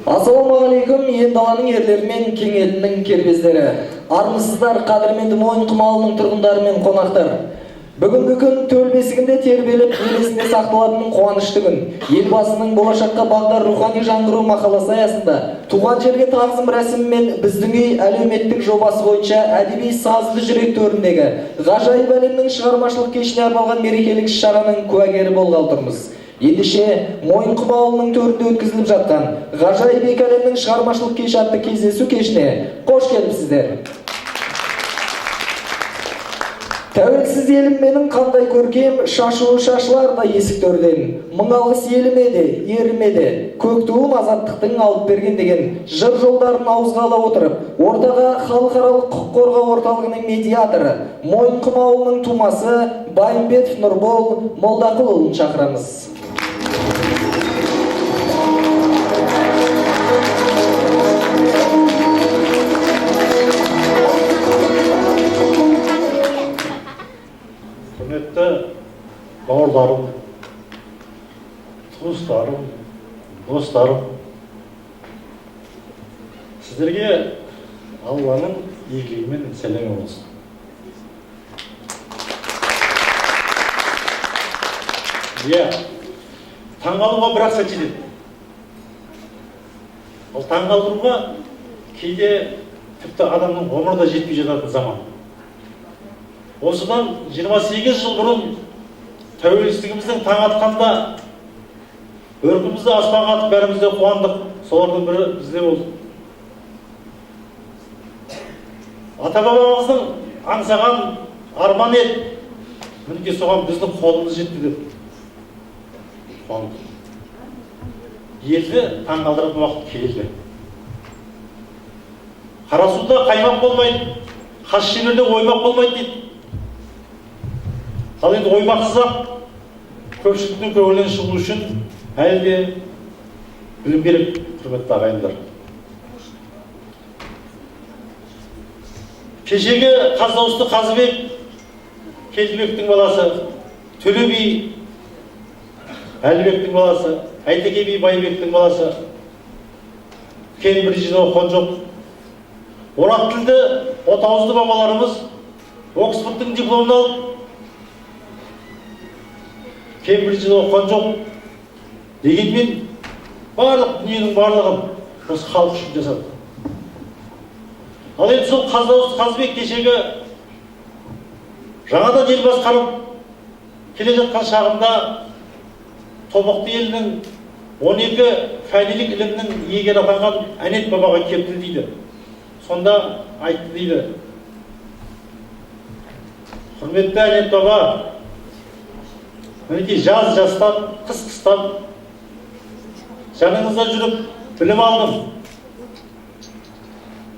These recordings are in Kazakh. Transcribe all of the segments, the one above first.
Ассалаумағалейкум, ен даланың ерлері мен кең елінің кербездері. Армысыздар, қадірменді Мойынқұм ауылының тұрғындары мен қонақтар. Бүгінгі күн төл бесігінде тербеліп, ел есінде сақталатын қуанышты күн. Елбасының болашаққа бағдар рухани жаңғыру мақаласы аясында туған жерге тағзым рәсімі мен біздің үй әлеуметтік жобасы бойынша әдеби сазды жүрек төріндегі ғажайып әлемнің шығармашылық кешіне арналған мерекелік шараның куәгері болғалы тұрмыз. Ендеше Мойынқұм ауылының төрінде өткізіліп жатқан ғажайып екі әлемнің шығармашылық кеші атты кездесу кешіне қош келіпсіздер. Тәуелсіз елім менің қандай көркем, шашуы шашылар да есік төрден. Мың алғыс еліме де, еріме де, көк туым азаттықтың алып берген деген жыр жолдарын ауызға ала отырып, ортаға халықаралық құқық қорғау орталығының медиаторы, Мойынқұм ауылының тумасы Байымбетов Нұрбол Молдақұлұлын шақырамыз. Құрметті бауырларым, туыстарым, достарым, сіздерге Алланың игілігімен сәлемі болсын. Таңғалуға бір-ақ сәт жетеді. Ол таңғалдыруға кейде тіпті адамның ғұмыры да жетпей жататын заман. Осыдан 28 жыл бұрын тәуелсіздігіміздің таң атқанда өркімізді аспанға атып бәріміз де қуандық. Солардың бірі бізде болды. Ата-бабамыздың аңсаған арман еді. Мінекей соған біздің қолымыз жетті деп қуандық. Елді таңғалдыратын уақыт келді. Қарасуда қаймақ болмайды, қас шеберде оймақ болмайды дейді. Ал енді оймақсыз-ақ көпшіліктің көңілінен шығу үшін әлі де білім керек, құрметті ағайындар. Кешегі Қаздауысты Қазыбек Келдібектің баласы, Төле би Әлібектің баласы, Әйтеке би Байбектің баласы, Кембриджде оқыған жоқ. Орақ тілді отауызды бабаларымыз Оксфордтың дипломын алып Кембриджде оқыған жоқ. Дегенмен барлық дүниенің барлығын осы халық үшін жасады. Ал енді сол Қаздауысты Қазыбек кешегі жаңадан ел басқарып келе жатқан шағында Тобықты елінің 12 фәнилік ілімнің иегері атанған Әнет бабаға келді дейді. Сонда айтты дейді: құрметті Әнет баба, мінекей жаз жастан, қыс қыстан жаныңызда жүріп білім алдым.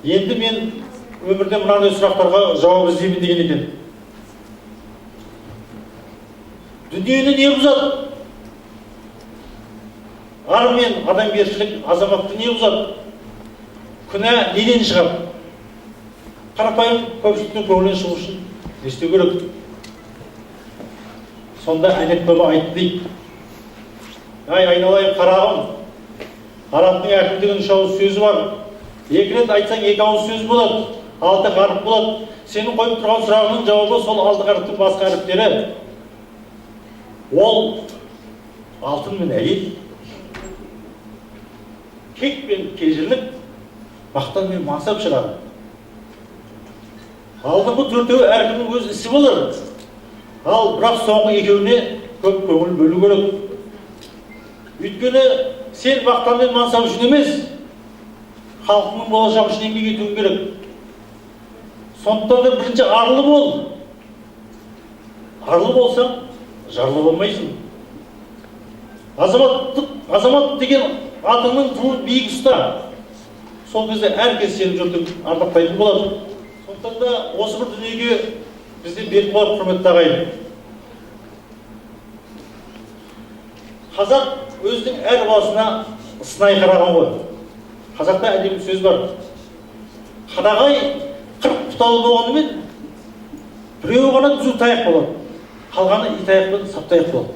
Енді мен өмірде мынандай сұрақтарға жауап іздеймін деген екен. Дүниені не бұзады? Ар мен адамгершілік, азаматты не бұзады? Күнә неден шығады? Қарапайым көпшіліктің көңілінен шығу үшін не істеу керек? Сонда Әнет баба айтты дейді: ай айналайын қарағым, Арабтың әкімдігінің 3 ауыз сөзі бар. 2 рет айтсаң 2 ауыз сөз болады, 6 қаріп болады. Сенің қойып тұрған сұрағының жауабы сол 6 қаріптің басқа әріптері. Ол алтын мен әйел, кек пен кежірлік, мақтан мен мансап шығады. Алдыңғы 4-еуі әркімнің өз ісі болар. Ал бірақ соңғы 2-еуіне көп көңіл бөлу керек. Өйткені сен мақтан мен мансап үшін емес, халқының болашағы үшін еңбек етуің керек. Сондықтан да бірінші арлы бол. Арлы болсаң, жарлы болмайсың. Азамат деген атыңның туын биік ұста. Сол кезде әркез сенің жұртың ардақтайтын болады. Сондықтан да осы бір дүниеге бізде беріп қалып, құрметті ағайын. Қазақ өзінің әр баласына сынай қараған ғой. Қазақта әдемі сөз бар: қадағай 40 бұталы болғанымен біреуі ғана түзу таяқ болады, қалғаны ит аяқ пен саптаяқ болады.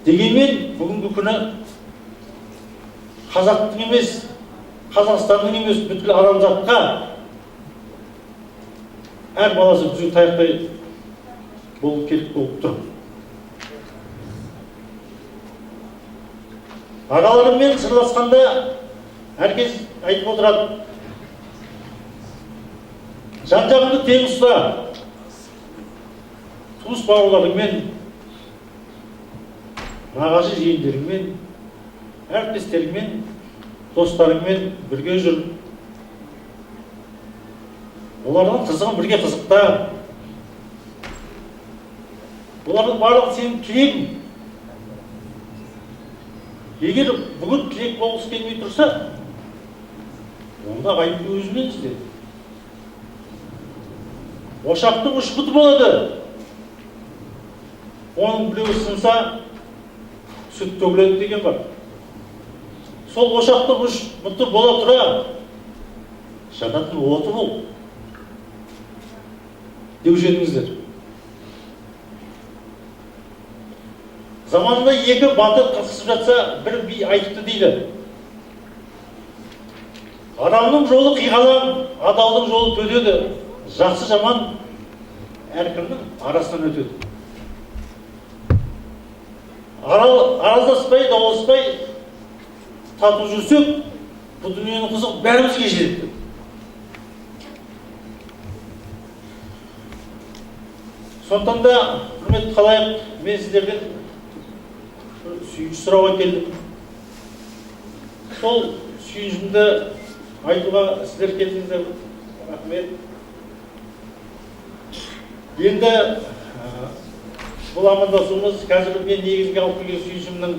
Дегенмен бүгінгі күні қазақтың емес, Қазақстанның емес, бүткіл адамзатқа әр баласы түзу таяқтай болу керек болып тұр. Ағаларыммен сырласқанда әркез айтып отырады: жан-жағыңды тең ұста, туыс бауырларыңмен, нағашы жиендеріңмен, әріптестеріңмен, достарыңмен бірге жүр. Олардың қызығын бірге қызықта. Олардың барлығы сенің тілегің. Егер бүгін тілек болғысы келмей тұрса, онда ғайыпты өзінен ізде. Ошақтың үш бұты болады. Оның біреуі сынса, сүт төгіледі деген бар. Сол ошақтың үш бұты бола тұра, жанатын оты бол деуші едіңіздер. Заманында екі батыр қырқысып жатса, бір би айтыпты дейді: адамның жолы қиғалаң, адалдың жолы төтеді, жақсы жаман әркімнің арасынан өтеді. Араздаспай, дауласпай тату жүрсек, бұл дүниенің қызығы бәрімізге жетеді. Сондықтан да, құрметті қалайық, мен сіздерден сүйінші сұрауға келдім. Сол сүйіншімді айтуға сіздер келдіңіздер. Рахмет. Енді бұл амандасуымыз, қазір мен негізге алып келген сүйіншімнің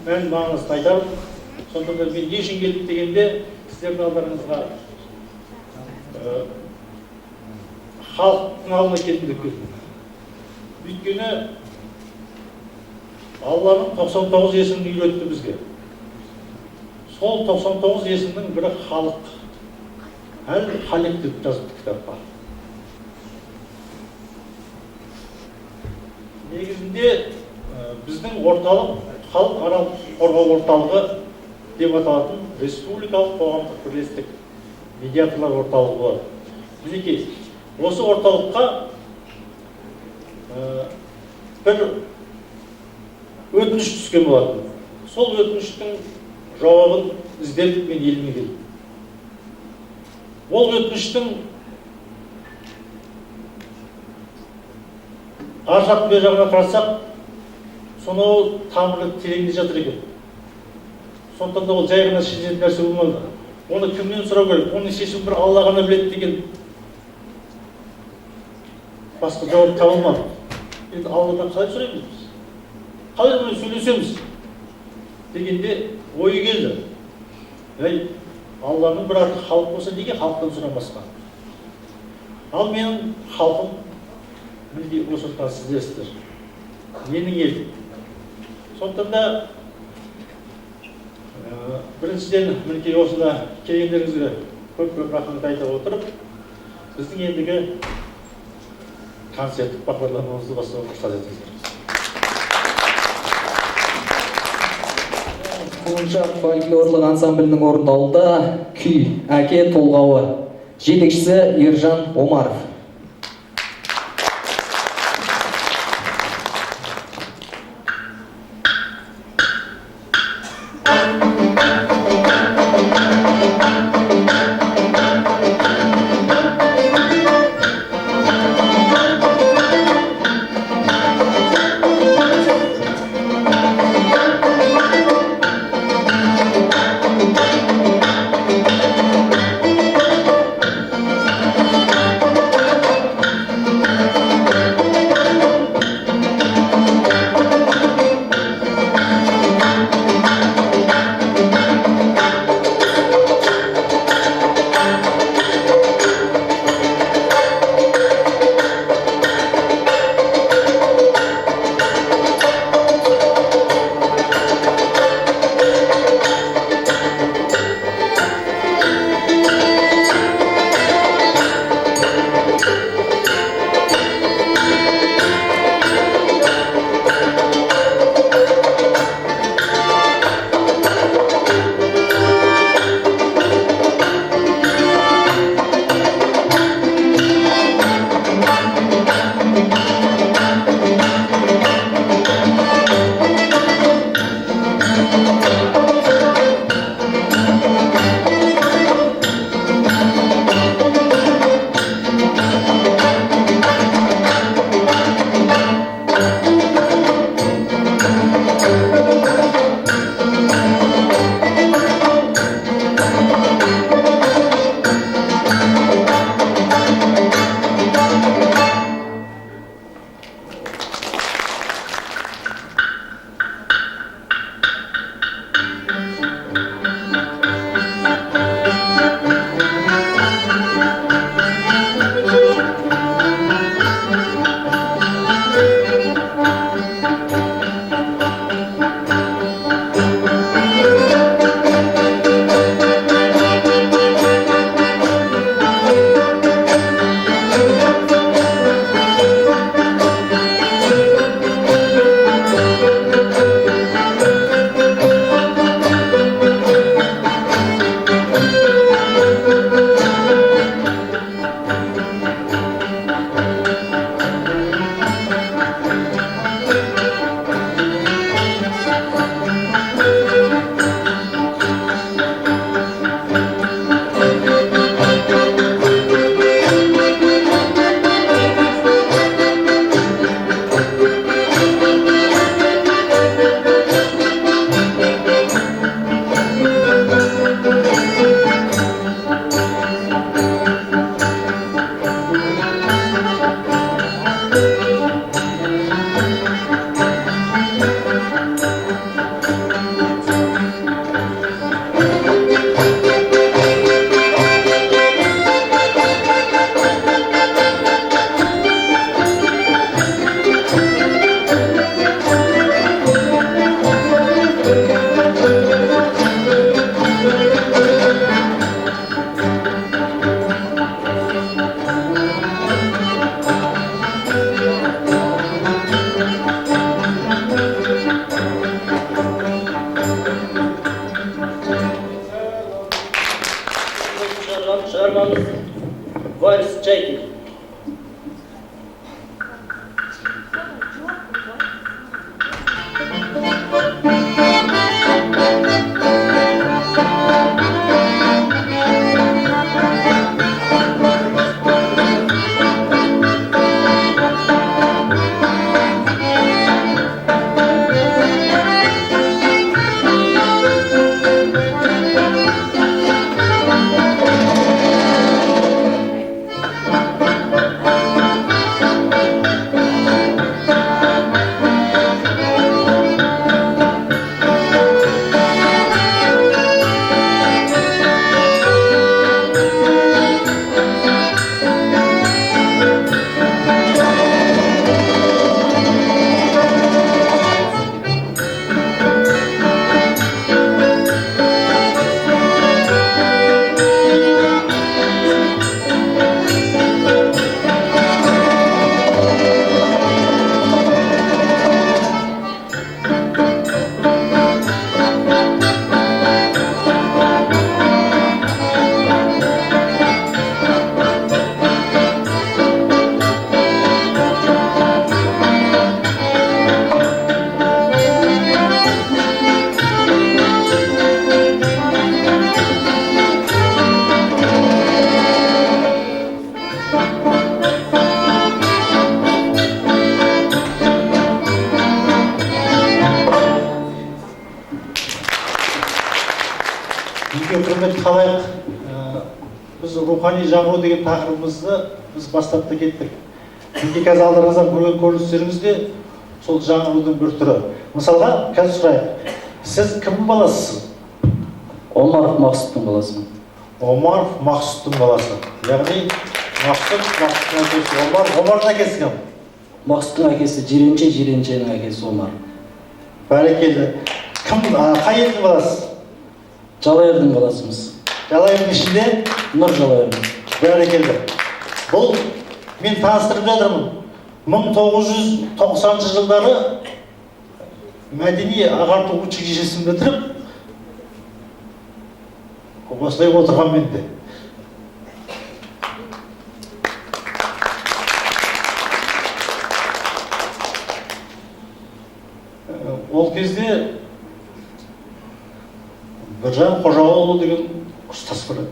мән маңызын айтарым. Сондықтан мен не үшін келдім дегенде, сіздердің алдарыңызға халықтың алдына келдім деп келдім. Өйткені Алланың 99 есімін үйретті бізге. Сол 99 есімнің бірі халық. Әл-Халик деп жазыпты кітапқа. Негізінде біздің орталық, халықаралық қорғау орталығы деп аталатын республикалық қоғамдық бірлестік медиаторлар орталығы болады. Мінекей, осы орталыққа бір өтініш түскен болатын. Сол өтініштің жауабын іздеп мен еліме келдім. Ол өтініштің ар жақ бер жағына қарасақ, сонау тамыры тереңде жатыр екен. Сондықтан да ол жай ғана шешетін нәрсе болмады. Оны кімнен сұрау керек? Оның шешімін бір Алла ғана біледі деген басқа жауап табылмады. Енді Алладан қалай сұраймыз біз? Қалай бұны сөйлесеміз? Дегенде ойы келді. Алланың бір аты халық болса, неге халықтан сұрамасқа? Ал менің халқым, мінекей осы ортада сіздерсіздер. Менің елім. Сондықтан да біріншіден мінекей осында келгендеріңізге көп-көп рахмет айта отырып, біздің ендігі концерттік бағдарламамызды бастауға рұқсат етіңіздер. Құлыншақ фольклорлық ансамблінің орындауында күй «Әке толғауы». Жетекшісі Ержан Омаров. Çıkarmamız Boris Çekin. Құрметті халайық, біз рухани жаңғыру деген тақырыбымызды біз бастап та кеттік. Неге қазір алдарыңыздан көрген көріністеріңіз де сол жаңғырудың бір түрі. Мысалға, қазір сұрайық, сіз кімнің баласысыз? Омаров Мақсұттың баласымын. Омаров Мақсұттың баласы. Яғни Мақсұттың әкесі Омар, Омардың әкесі кім? Мақсұттың әкесі Жиренше, Жиреншенің әкесі Омар. Бәрекелді. Кім, қай елдің баласы? Жалайырдың баласымыз. Жалайырдың ішінде? Нұр Жалайырдың. Бәрекелді. Бұл мен таныстырып жатырмын. 1990 жылдары мәдени ағарту училищесін бітіріп, осылай отырған менде. Ол кезде Біржан Қожаұлы деген ұстаз бар.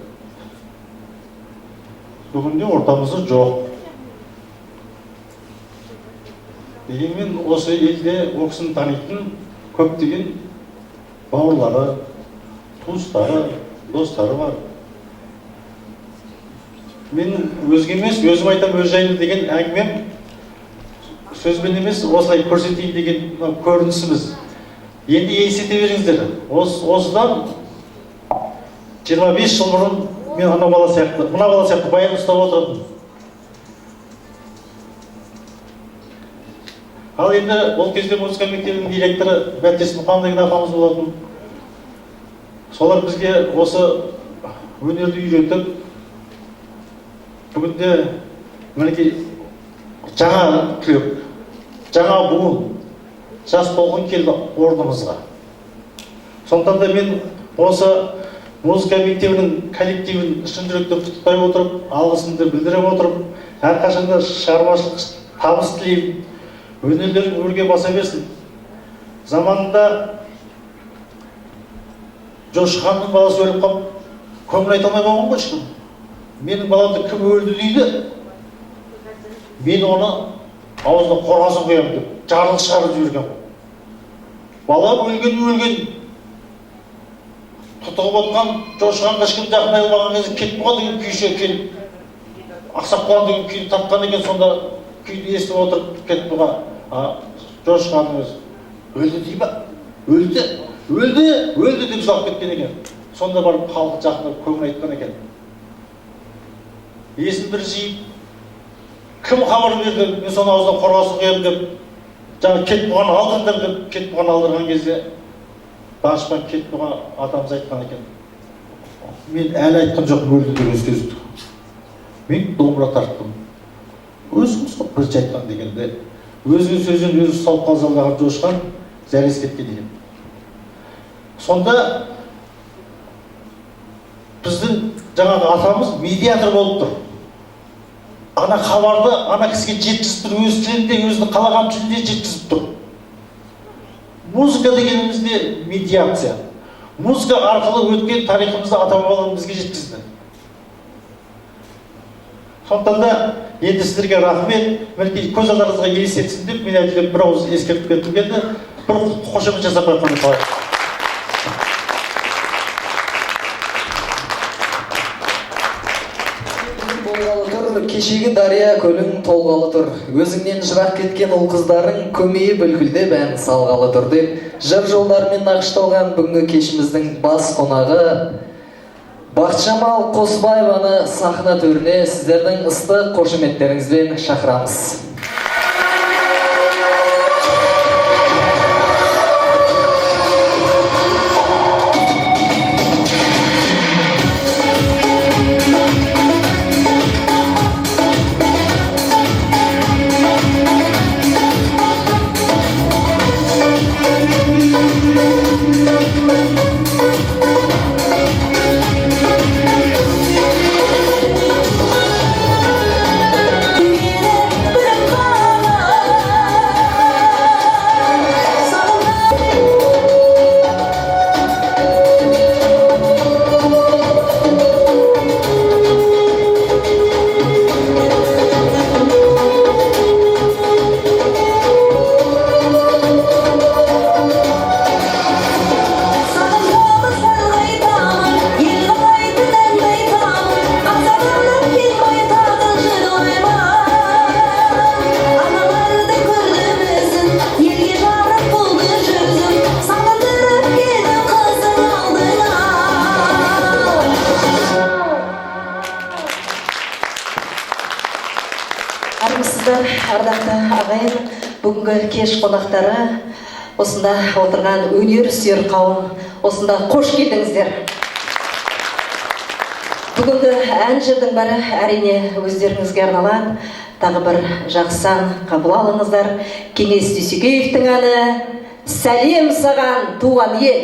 Бүгінде ортамызда жоқ. Дегенмен осы елде ол кісіні танитын көптеген бауырлары, туыстары, достары бар. Мен өзге емес, өзім айтам өз жайымды деген әңгімем сөзбен емес, осылай көрсетейін деген көрінісіміз. Енді есете беріңіздер. Осыдан 25 жыл бұрын мен мына бала сияқты баян ұстап отырдым. Ал енді ол кезде музыка мектебінің директоры Бәттес Мұқан деген апамыз болатын. Солар бізге осы өнерді үйретіп, бүгінде мінекей жаңа түлек, жаңа буын, жас толқын келді орнымызға. Сондықтан да мен осы музыка мектебінің коллективін шын жүректен құттықтай отырып, алғысымды білдіре отырып, әрқашанда шығармашылық табыс тілеймін. Өнерлерің өрге баса берсін. Заманында Жошықханның баласы өліп қалып, көңіл айта алмай қалған ғой ешкім. Менің баламды кім өлді дейді, мен оны аузына қорғасын қоямын деп жарлық шығарып жіберген. Балам өлген. Тұтығып отқан Жошықханға ешкім жақындай алмаған кезде кетіп қалған деген күйші екен. Ақсап қалған деген күйді тапқан екен, сонда күйді естіп отырып кетіп қалған. Жошықханның өзі өлді дей ба? Өлді деп жылап кеткен екен. Сонда барып халқы жақындап көңіл айтқан екен. Есін бір жиып, кім хабар берді, мен соны аузына қорғасын қоямын деп, жаңа кетіп қалған алдырыңдар деп, кетіп қалған алдырған кезде данышпан кетіп қалған атамыз айтқан екен. Мен әлі айтқан жоқпын өлді деген сөзді. Мен домбыра тарттым. Өзіңіз ғой бірінші айтқан дегенде, өзінің сөзін өзі салып қалжалдаған Жошықхан зәрес кеткен екен. Сонда біздің жаңағы атамыз медиатор болып тұр. Ана хабарды ана кісіге жеткізіп тұр, өз тілінде, өзінің қалаған тілінде жеткізіп тұр. Музыка дегенімізде медиация. Музыка арқылы өткен тарихымызды ата-бабаларымыз бізге жеткізді. Сондықтан да енді сіздерге рахмет, мінекей көз алдарыңызға елестетсін деп мен әділеп бір ауыз ескертіп кеттім енді, бір қошемет жасап қойғанды қалайық. Кешегі дария көлің толғалы тұр, өзіңнен жырақ кеткен ұл қыздарың көмейі бүлкілдеп ән салғалы тұр деп жыр жолдарымен нақышталған бүгінгі кешіміздің бас қонағы Бақытжамал Қосыбаеваны сахна төріне сіздердің ыстық қошеметтеріңізбен шақырамыз. Армысыздар, ардақты ағайын, бүгінгі кеш қонақтары, осында отырған өнер сүйер қауым, осында қош келдіңіздер. Бүгінгі ән жырдың бәрі әрине өздеріңізге арналады. Тағы бір жақсы ән қабыл алыңыздар. Кеңес Дүйсекеевтің әні «Сәлем саған, туған ел».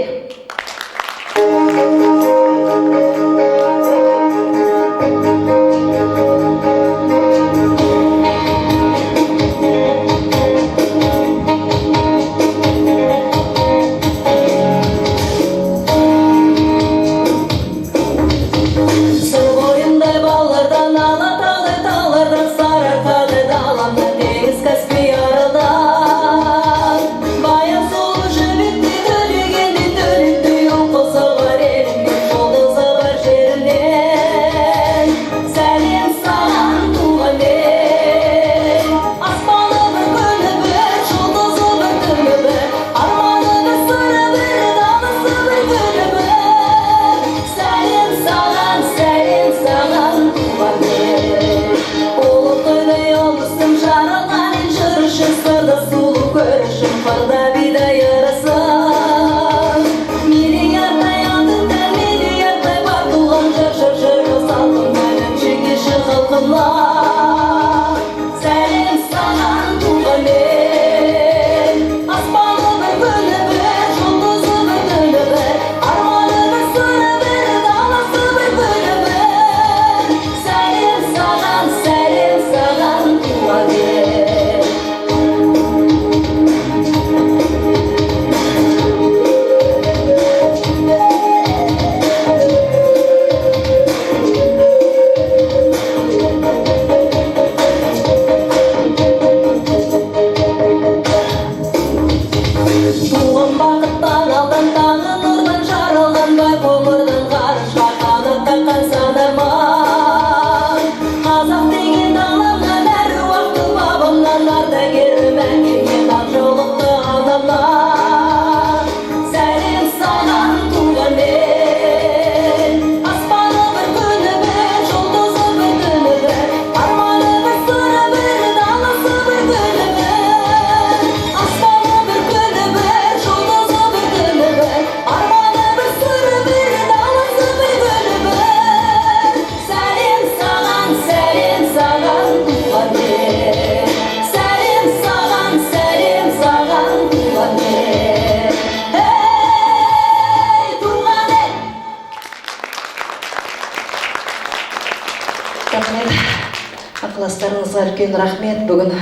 барлықтарыңызға үлкен рахмет. Бүгін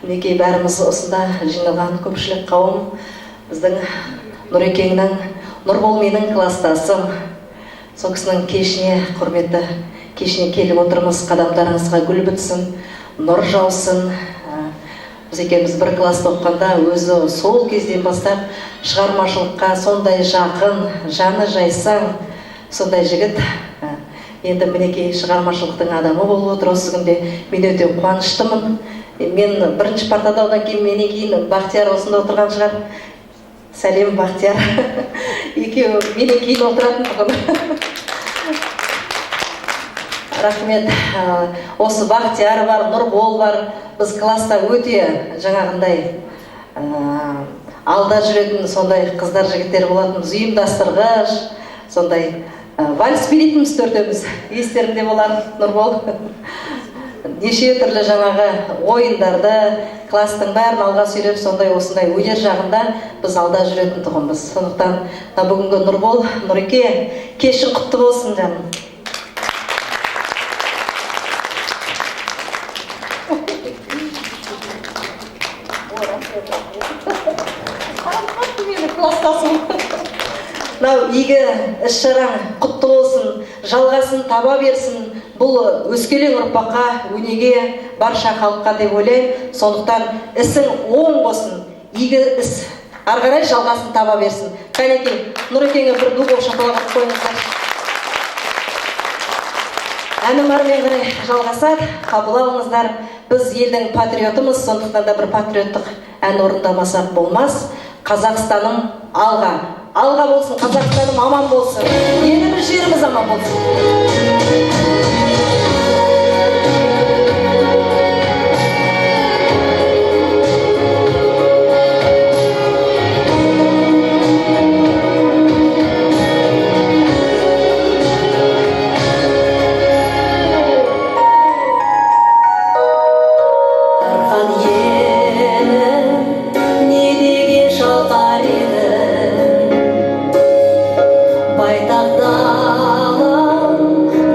мінекей бәріміз осында жиналған көпшілік қауым біздің Нұрекеңнің, Нұрбол менің класстасым. Сол кісінің кешіне, құрметті кешіне келіп отырмыз. Қадамдарыңызға гүл бітсін, нұр жаусын. Біз екеуміз бір класста оқығанда өзі сол кезден бастап шығармашылыққа сондай жақын, жаны жайсаң, сондай жігіт. Енді мінекей шығармашылықтың адамы болып отыр осы күнде. Мен өте қуаныштымын. Мен бірінші партада, одан кейін менен кейін Бақтияр осында отырған шығар. Сәлем, Бақтияр. Екеуі менен кейін отыратын тұғын. Рахмет. Осы Бақтияр бар, Нұрбол бар. Біз класста өте жаңағындай алда жүретін сондай қыздар жігіттер болатынбыз, ұйымдастырғыш, сондай вальс билейтінбіз төртеуміз. Естеріңде болар, Нұрбол. Неше түрлі жаңағы ойындарды, класстың бәрін алға сүйреп, сондай осындай өнер жағында біз алда жүретін тұғынбыз. Сондықтан бүгінгі Нұрбол, Нұреке, кешің құтты болсын жаным. Игі іс-шараң құтты болсын, жалғасын таба берсін. Бұл өскелең ұрпаққа, өнеге, барша халыққа деп ойлаймын. Сондықтан ісің оң болсын, игі іс ары қарай жалғасын таба берсін. Кәнекей, Нұрекеңе бір дубов шапалақ қойыңыздар. Әнім армен қарай жалғасады, қабыл алыңыздар. Біз елдің патриотымыз, сондықтан да бір патриоттық ән орындамасақ болмас. Қазақстаным алға. Алға болсын, Қазақстаным аман болсын. Енді бір жеріміз аман болсын.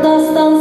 Дастан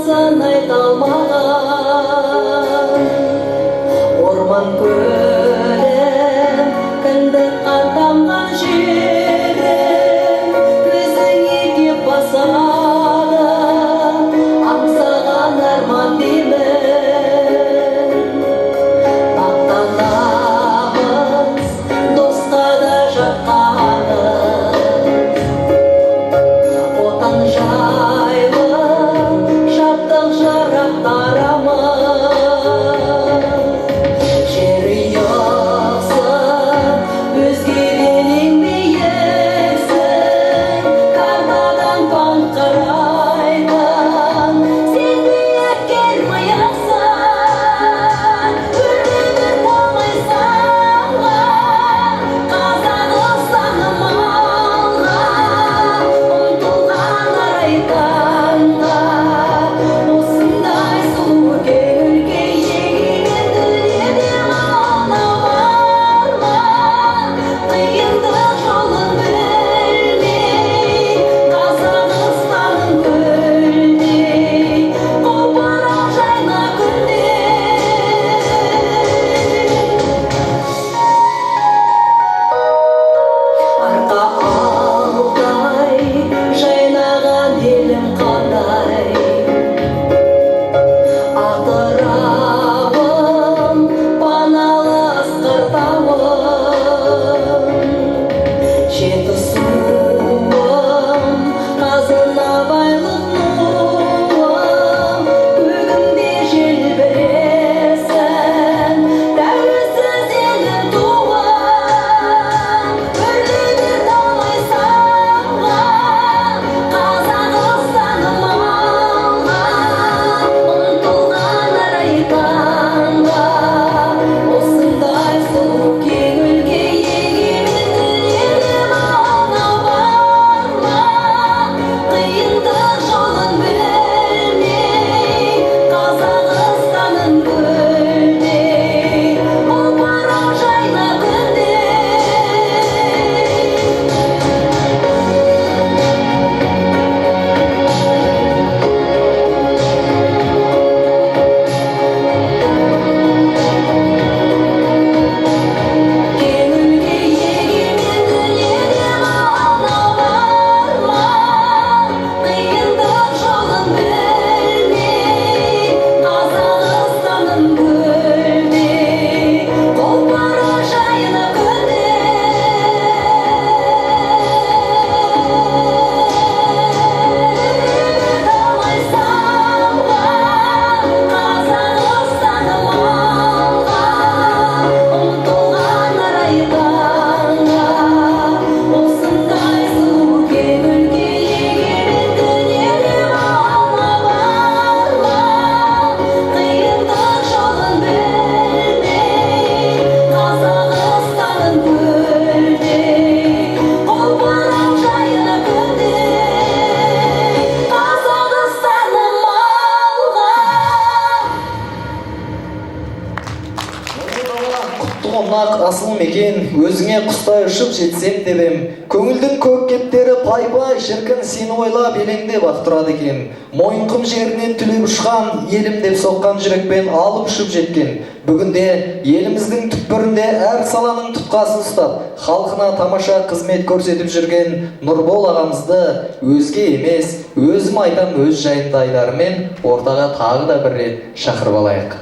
асыл мекен, өзіңе құстай ұшып жетсем дебем. Көңілдің көк кептері пай-пай, шіркін сені ойлап елеңдеп ақ тұрады екен. Мойынқұм жерінен түлеп ұшқан, елім деп соққан жүрекпен алып ұшып жеткен. Бүгінде еліміздің түкпірінде әр саланың тұтқасын ұстап, халқына тамаша қызмет көрсетіп жүрген Нұрбол ағамызды өзге емес, өзім айтам өз жайындайларымен ортаға тағы да бір рет шақырып алайық.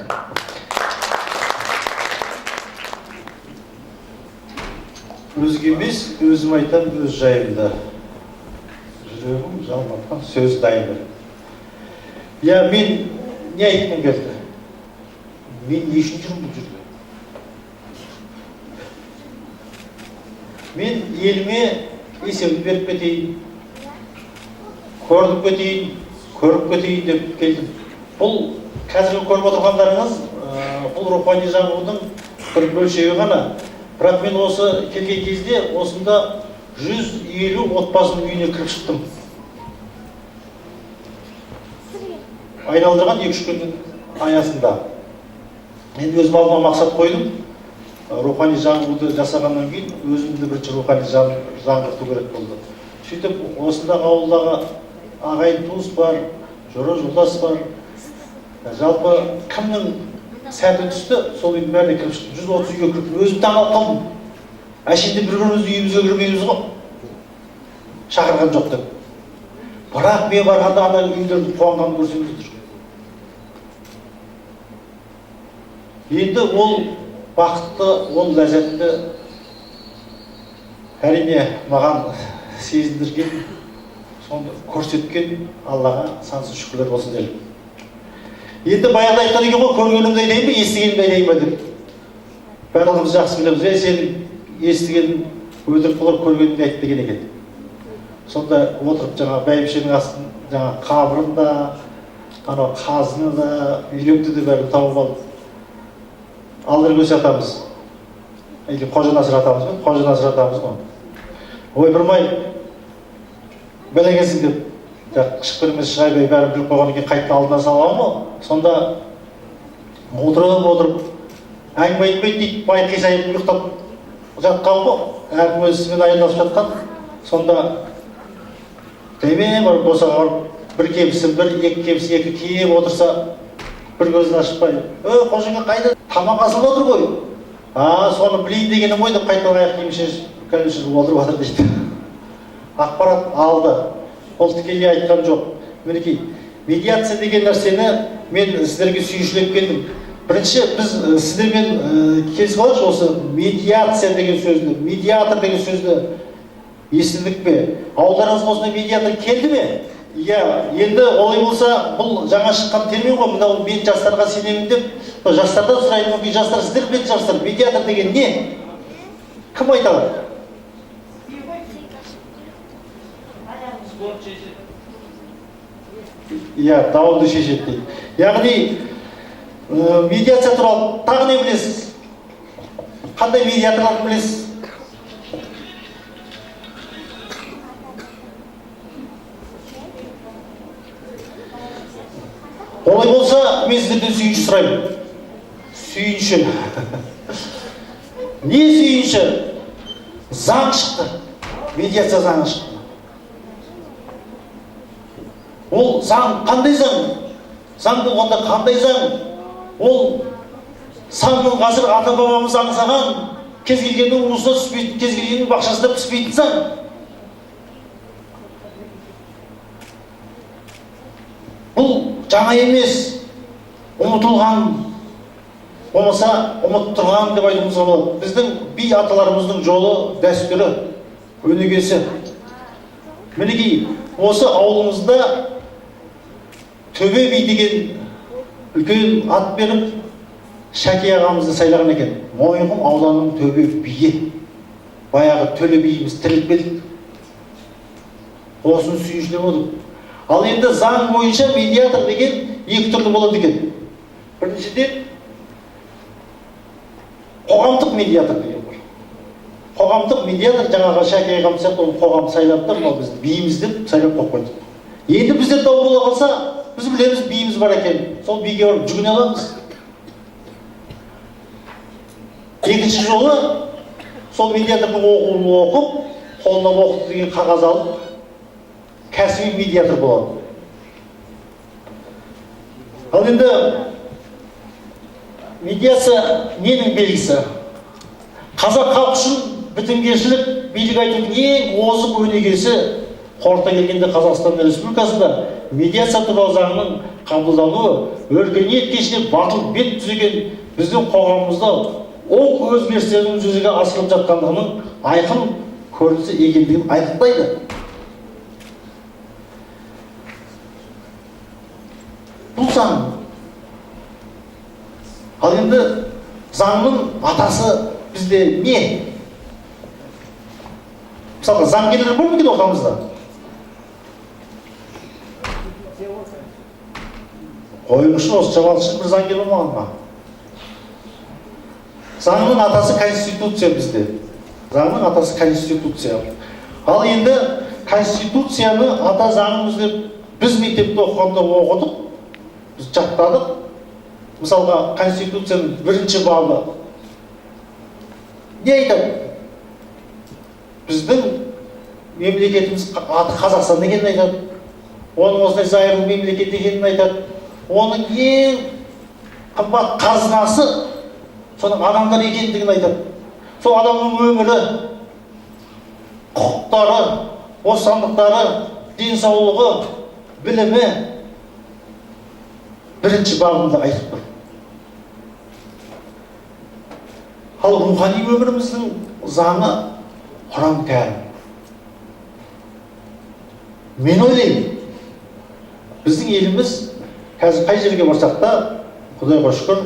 Өзге емес, өзім айтам өз жайымда. Жүрегім жалматқан сөз дайын. Я мен не айтқым келді? Мен не үшін жүрмін бұл жерде? Мен еліме есебін беріп кетейін, көріп кетейін, көріп кетейін деп келдім. Бұл қазіргі көріп отырғандарыңыз, бұл рухани жаңғырудың бір бөлшегі ғана. Бірақ мен осы келген кезде осында 150 отбасының үйіне кіріп шықтым. Айналдырған 2-3 күннің аясында. Мен өзім алдыма мақсат қойдым. Рухани жаңғыруды жасағаннан кейін өзімді бірінші рухани жаңғырту керек болды. Сөйтіп, осындағы ауылдағы ағайын туыс бар, жора жолдас бар. Жалпы кімнің сәті түсті, сол үйдің бәріне кіріп шықтым. 130 үйге кіріп, өзім таңғалып қалдым. Әшейінде бір-бірімізді үйімізге кірмейміз ғой. Шақырған жоқ деп. Бірақ мен барғанда ана үйлердің қуанғанын көрсеңіздер. Енді ол бақытты, ол ләззатты әрине маған сезіндірген, сонда көрсеткен Аллаға сансыз шүкірлер болсын делім. Енді баяғыда айтқан екен ғой, көргенімді айтайын ба, естігенімді айтайын ба деп. Барлығымыз жақсы білеміз, сен естігенін өтірік болар, көргенімді айт деген екен. Сонда отырып жаңағы бәйбішенің астын, жаңағы қабырын да, анау қазыны да, үйректі де бәрін тауып алып. Алдыргөз атамыз, Қожа Насыр атамыз ба? Қожа Насыр атамыз ғой. Ойпырмай, бәлегенсің деп, қышып көрмес шығайбай бәрін біліп қойғаннан кейін қайтты алдына салған ғой. Сонда отырып, әңгіме айтпайды дейді, бай қисайып ұйықтап жатқан ғой. Әркім өз ісімен айналысып жатқан. Сонда деме бар босаға барып, бір кемсі, екі кемсі, екі киіп отырса, бір көзін ашпай, қожаңа қайда? Тамақ асылып отыр ғой. Соны білейін дегенім ғой деп қайтадан аяқ киімін шешіп, кәлішіп отырып жатыр дейді. Ақпарат алды. Ол тікелей айтқан жоқ. Мінекей, медиация деген нәрсені мен сіздерге сүйіншілеп келдім. Бірінші, біз сіздермен келісіп алайықшы осы медиация деген сөзді, медиатор деген сөзді естідік пе? Ауылдарыңызға осындай медиатор келді ме? Иә, енді олай болса, бұл жаңа шыққан термин ғой, мынау мен жастарға сенемін деп, жастардан сұрайын, мұндай жастар, сіздер білетін шығарсыздар, медиатор деген не? Кім айта алады? Иә, дауды шешеді дейді. Яғни, медиация туралы тағы не білесіз? Қандай медиаторларды білесіз? Олай болса, мен сіздерден сүйінші сұраймын. Сүйінші. Не сүйінші? Заң шықты. Медиация заңы шықты. Ол заң, қандай заң? Заң болғанда қандай заң? Ол сан мың ғасыр ата-бабамыз аңсаған, кез келгеннің уысына түспейтін, кез келгеннің бақшасында піспейтін заң. Бұл жаңа емес, ұмытылған, болмаса ұмыттырған деп айтуымызға болады. Біздің би аталарымыздың жолы, дәстүрі, өнегесі. Мінекей, осы ауылымызда Төбе би деген үлкен ат беріп, Шәке ағамызды сайлаған екен. Мойынқұм ауданының төбе биі. Баяғы төле биіміз тіріліп келдік. Осыны сүйіншілеп отырып. Ал енді заң бойынша медиатор деген екі түрлі болады екен. Біріншіден, қоғамдық медиатор деген бар. Қоғамдық медиатор жаңағы Шәке ағамыз сияқты оны қоғам сайлап тұр, мынау біздің биіміз деп сайлап қойып қойды. Енді бізде дау бола қалса, біз білеміз биіміз бар екен. Сол биге барып жүгіне аламыз. екінші жолы сол медиатордың оқуын оқып, қолына оқыту деген қағаз алып, кәсіби медиатор болады. Ал енді медиация ненің белгісі? Қазақ халқы үшін бітімгершілік, билік айтудың ең озық өнегесі қорыта келгенде Қазақстан Республикасында медиация туралы заңның қабылдануы өркениет кешіне батыл бет түзеген біздің қоғамымызда оң өзгерістердің жүзеге асырылып жатқандығының айқын көрінісі екендігін айғақтайды. Бұл заң. Ал енді заңның атасы бізде не? Мысалы, заңгерлер бар ма екен ортамызда? Қойыңызшы, осы жауап үшін бір заңгер болмаған ма? Заңның атасы конституция бізде. Заңның атасы конституция. Ал енді конституцияны ата заңымыз деп біз мектепте оқығанда оқыдық, біз жаттадық. Мысалға, конституцияның бірінші бабы не айтады? Біздің мемлекетіміз аты Қазақстан екенін айтады. Оның осындай зайырлы мемлекет екенін айтады. Оның ең қымбат қазынасы соның адамдар екендігін айтады. Сол адамның өмірі, құқықтары, бостандықтары, денсаулығы, білімі бірінші бабында айтып тұр. Ал рухани өміріміздің заңы Құран кәрім. Мен ойлаймын, біздің еліміз қазір қай жерге барсақ та, Құдайға шүкір,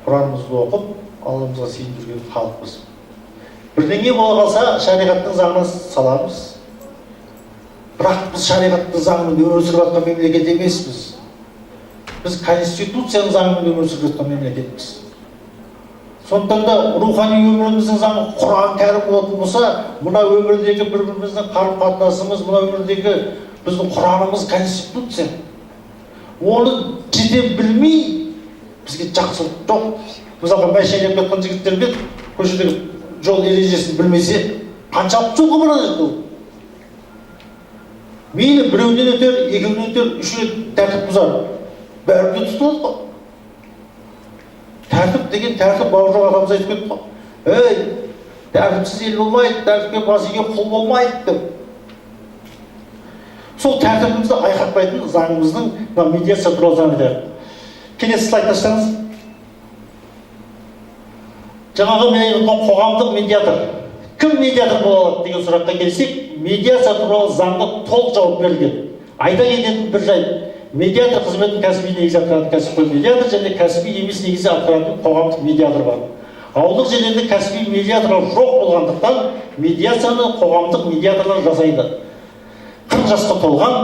Құранымызды оқып, Алламызға сыйынып жүрген халықпыз. Бірдеңе бола қалса, шариғаттың заңына саламыз. Бірақ біз шариғаттың заңымен өмір сүріп жатқан мемлекет емеспіз. Біз конституцияның заңымен өмір сүріп жатқан мемлекетпіз. Сондықтан да рухани өміріміздің заңы Құран кәрім болатын болса, мына өмірдегі бір-біріміздің қарым-қатынасымыз, мына өмірдегі біздің Құранымыз конституция. Оны жете білмей, бізге жақсылық жоқ. Мысалға, мәшинелеп жатқан жігіттерге көшедегі жол ережесін білмесе, қаншалық жолға барады ол. Мейлі біреуден өтер, екеуден өтер, үшінен тәртіп бұзар. Бәрінде тұтылады ғой. Тәртіп деген тәртіп бауыржан атамыз айтып кетті ғой. Ей, тәртіпсіз ел болмайды, тәртіпке бас иген құл болмайды деп. Сол тәртібімізді айқатпайтын заңымыздың медиация туралы заңы айтайық. Келесі слайд тастаңыз. Жаңағы мен айтқан қоғамдық медиатор. Кім медиатор бола алады деген сұраққа келсек, медиация туралы заңда толық жауап берілген. Айта кететін бір жайт. Медиатор қызметін кәсіби негізде атқаратын кәсіпқой медиатор және кәсіби емес негізде атқаратын қоғамдық медиатор бар. Ауылдық жерлерде кәсіби медиаторлар жоқ болғандықтан медиацияны қоғамдық медиаторлар жасайды. 40 жасқа толған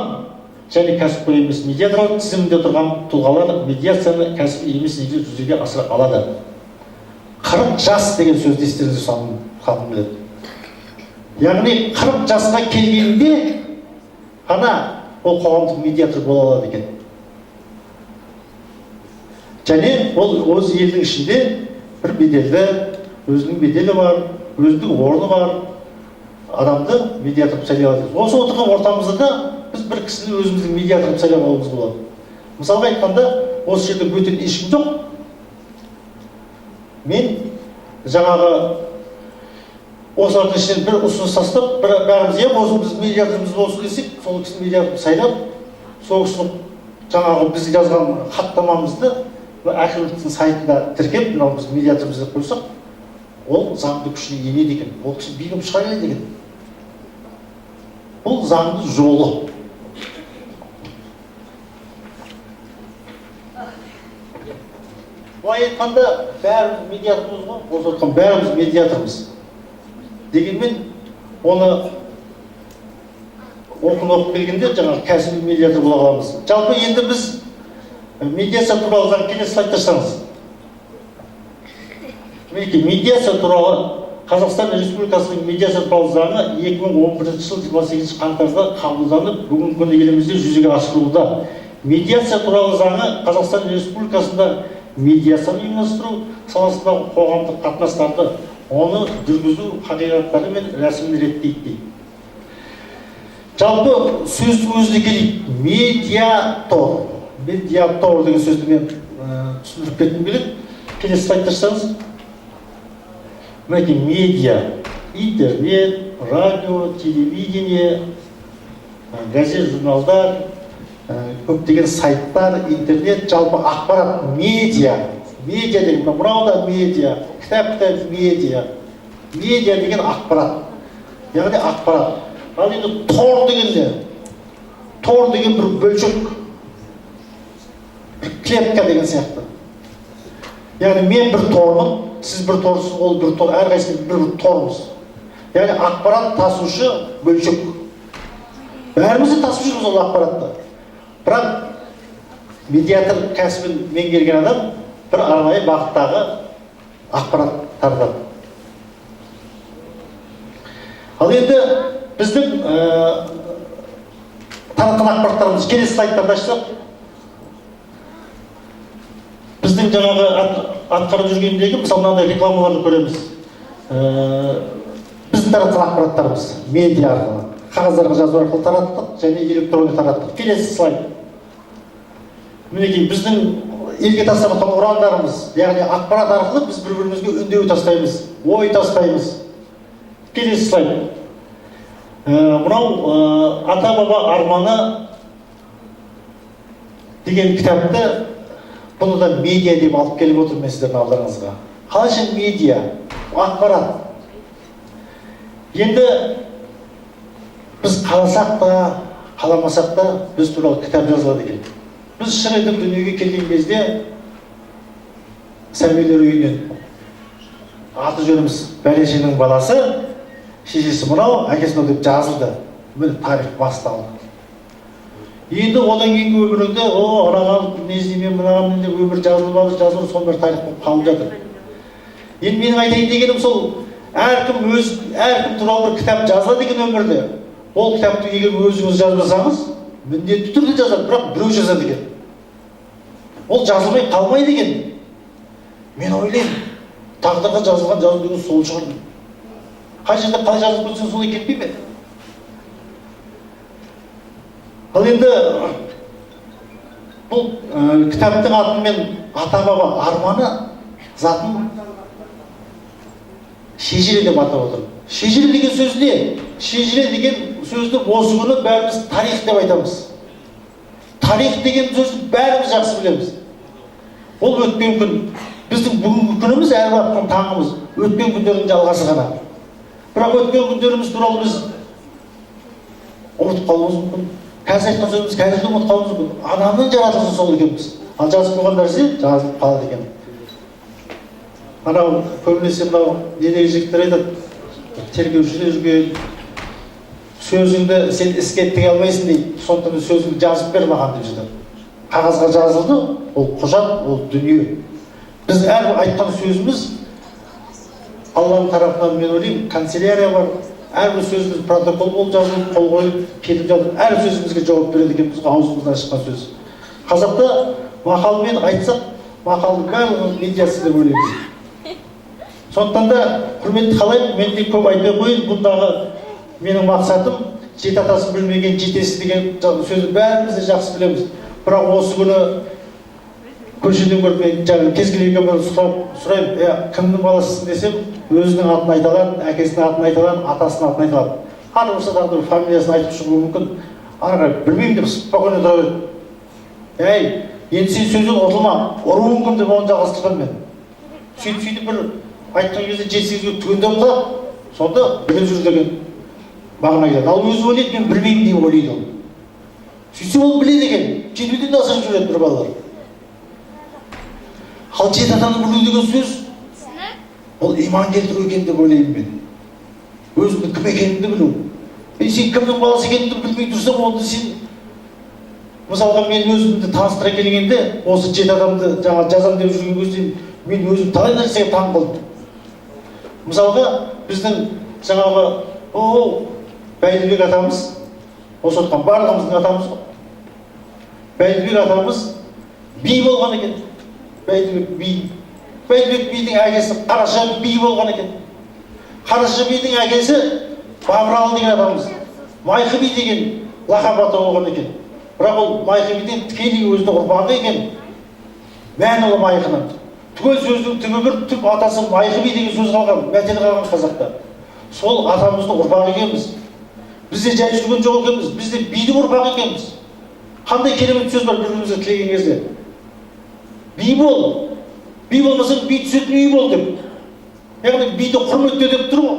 және кәсіпқой емес медиаторлар тізімінде тұрған тұлғалар медиацияны кәсіби емес негізде жүзеге асыра алады. 40 жас деген сөзді естеріңізге салғым келеді. Яғни 40 жасқа келгенде ғана ол қоғамдық медиатор бола алады екен. Және ол өз елдің ішінде бір беделді, өзінің беделі бар, өзінің орны бар адамды медиатор сайлай алады. Осы отырған ортамызда да біз бір кісіні өзіміздің медиатор сайлап алуымыз болады. Мысалға айтқанда, осы жерде бөтен ешкім жоқ. Мен жаңағы осылардың ішінен бір ұсыныс тастап, бәріміз осы біздің медиаторымыз болсын десек, сол кісіні медиатор сайлап, сол кісінің жаңағы біз жазған хаттамамызды әкімдіктің сайтында тіркеп, мынау біз медиаторымыз деп қойсақ, ол заңды күшіне енеді екен. Ол кісі билігін шығара келеді екен. Бұл заңды жолы. Былай айтқанда бәріміз медиаторымыз ғой, осы айтқан бәріміз медиаторымыз. Дегенмен, оны оқып келгенде жаңағы кәсіби медиатор бола аламыз. Жалпы енді біз медиация туралы заң келесі слайд тастаңыз. Медиация туралы Қазақстан Республикасының медиация туралы заңы 2011 жыл 28 қаңтарда қабылданып, бүгінгі күні елімізде жүзеге асырылуда. Медиация туралы заңы Қазақстан Республикасында медиацияны ұйымдастыру саласындағы қоғамдық қатынастарды оны жүргізу қағидаттары мен рәсімін реттейді дейді. Жалпы сөздің өзіне келейік. Медиатор. Медиатор деген сөзді мен түсіндіріп кеткім келеді. Келесі слайдты ашсаңыз. Мінекей медиа, интернет, радио, телевидение, газет, журналдар, көптеген сайттар, интернет, жалпы ақпарат, медиа. Медиа деген мынау да медиа, кітап медиа. Медиа деген ақпарат. Яғни ақпарат. Ал енді тор деген не? Тор деген бір бөлшек. Бір клетка деген сияқты. Яғни мен бір тормын, сіз бір торсыз, ол бір тор, әрқайсымыз бір тормыз. Яғни ақпарат тасушы бөлшек. Бәріміз де тасушымыз ол ақпаратты. Бірақ медиатор кәсібін меңгерген адам бір арнайы бағыттағы ақпарат таратады. Ал енді біздің таратқан ақпараттарымыз келесі слайдтарды ашсақ, біздің жаңағы атқарып жүргендегі мысалы мынандай рекламаларды көреміз. Біздің таратқан ақпараттарымыз медиа арқылы, қағаздарға жазу арқылы тараттық және электронды тараттық. Келесі слайд. Мінекей біздің елге тастаған ұрандарымыз, яғни ақпарат арқылы біз бір-бірімізге үндеу тастаймыз, ой тастаймыз. Келесі слайд. Мынау ата-баба арманы деген кітапты, бұны да медиа деп алып келіп отырмын сіздердің алдарыңызға. Қалайша медиа, ақпарат. Енді біз қаласақ та, қаламасақ та, біз туралы кітап жазылады екен. Біз шыр етіп дүниеге келген кезде сәбилер үйінен аты жөніміз бәлешенің баласы, шешесі мынау, әкесі мынау деп жазылды. Міне тарих басталды. Енді одан кейінгі өмірінде, анаған не іздеймен, мынаған деп өмір жазылып, соның бір тарих болып қалып жатыр. Енді менің айтайын дегенім сол, әркім туралы бір кітап жазылады деген өмірде. Ол кітапты егер өзіңіз жазбасаңыз, міндетті түрде жазады, бірақ біреу жазады екен. Ол жазылмай қалмайды екен. Мен ойлаймын, тағдырға жазылған жазу деген сол шығар. Қай жерде қалай жазылып көрсең солай кетпей ме? Ал енді бұл кітаптың атымен ата-баба арманы затын шежіре деп атап отыр. Шежіре деген сөз не? Шежіре деген сөзді осы күні бәріміз тарих деп айтамыз. Тарих деген сөзді бәріміз жақсы білеміз. Ол өткен күн. Біздің бүгінгі күніміз әрі атқан таңымыз. Өткен күндердің жалғасы ғана. Бірақ өткен күндеріміз туралы біз ұмытып қалуымыз мүмкін. Қазір айтқан сөзіміз қазір де ұмытып қалуымыз мүмкін. Адамның жаратылысы сол екенбіз. Ал жазып қойған нәрсе жазылып қалады екен. Анау көбінесе мынау недегі жігіттер айтады, тергеушілер жүрген, сөзіңді сен іске тіге алмайсың дейді, сондықтан сөзіңді жазып бер маған деп жатыр. Қағазға жазылды, ол құжат, ол дүние. Біз әр айтқан сөзіміз Алланың тарапынан мен ойлаймын, канцелярия бар, әрбір сөзіміз протокол болып жазылып, қол қойып, кетіп жатыр. Әр сөзімізге жауап береді екен біздің аузымыздан шыққан сөз. Қазақта мақалмен айтсақ, мақалдың барлығын медиация деп ойлаймыз. Сондықтан да құрметті қалай, мен де көп айтпай қойын, бұндағы менің мақсатым жеті атасын білмеген жетесі деген сөзді бәріміз де жақсы білеміз. Бірақ осы күні көшеден көріп мен жаңағы кез келген сұраймын, кімнің баласысың десем, өзінің атын айта алады, әкесінің атын айта алады, атасының атын айта алады. Ары болса тағы фамилиясын айтып шығуы мүмкін. Ары қарай білмеймін деп спокойно тұра береді. Енді сен сөзден ұтылма, ұруың кім деп оны жалғастырған мен. Сөйтіп бір айтқан кезде 7-8-ге түгендеп қалады, сонда біліп жүр деген мағына келеді. Ал өзі ойлайды, мен білмеймін деп ойлайды ол. Сөйтсе ол біледі екен, 7-ден де асырып жүреді бір балалар. Ал жеті атаны білу деген сөз, ол иман келтіру екен деп ойлаймын мен. Өзіңді кім екеніңді білу. Сен кімнің баласы екеніңді білмей тұрсаң, онда сен, мысалға мен өзімді таныстыра келгенде, осы жеті адамды жазам деп жүрген кезде, мен өзім талай нәрсеге таң қылдым. Мысалға біздің жаңағы Бәйдібек атамыз, осы отқан барлығымыздың атамыз ғой. Бәйдібек атамыз би болған екен. Бәйдібек би. Бәйдібек бидің әкесі Қараша би болған екен. Қараша бидің әкесі Бабыралы деген адамымыз. Майқы би деген лақап аты болған екен. Бірақ ол Майқы биден тікелей өзінің ұрпағы екен. Мәнұлы Майқының. Түгел сөздің түбі бір, түп атасы Майқы би деген сөз қалған, мәтел қалған қазақта. Сол атамыздың ұрпағы екенбіз. Біз де жай жүрген жоқ екенбіз. Біз де бидің ұрпағы екенбіз. Қандай керемет сөз бар бір-бірімізге тілеген кезде. Би бол. Би болмасаң би түсетін үй бол деп. Яғни биді құрметте деп тұр ғой.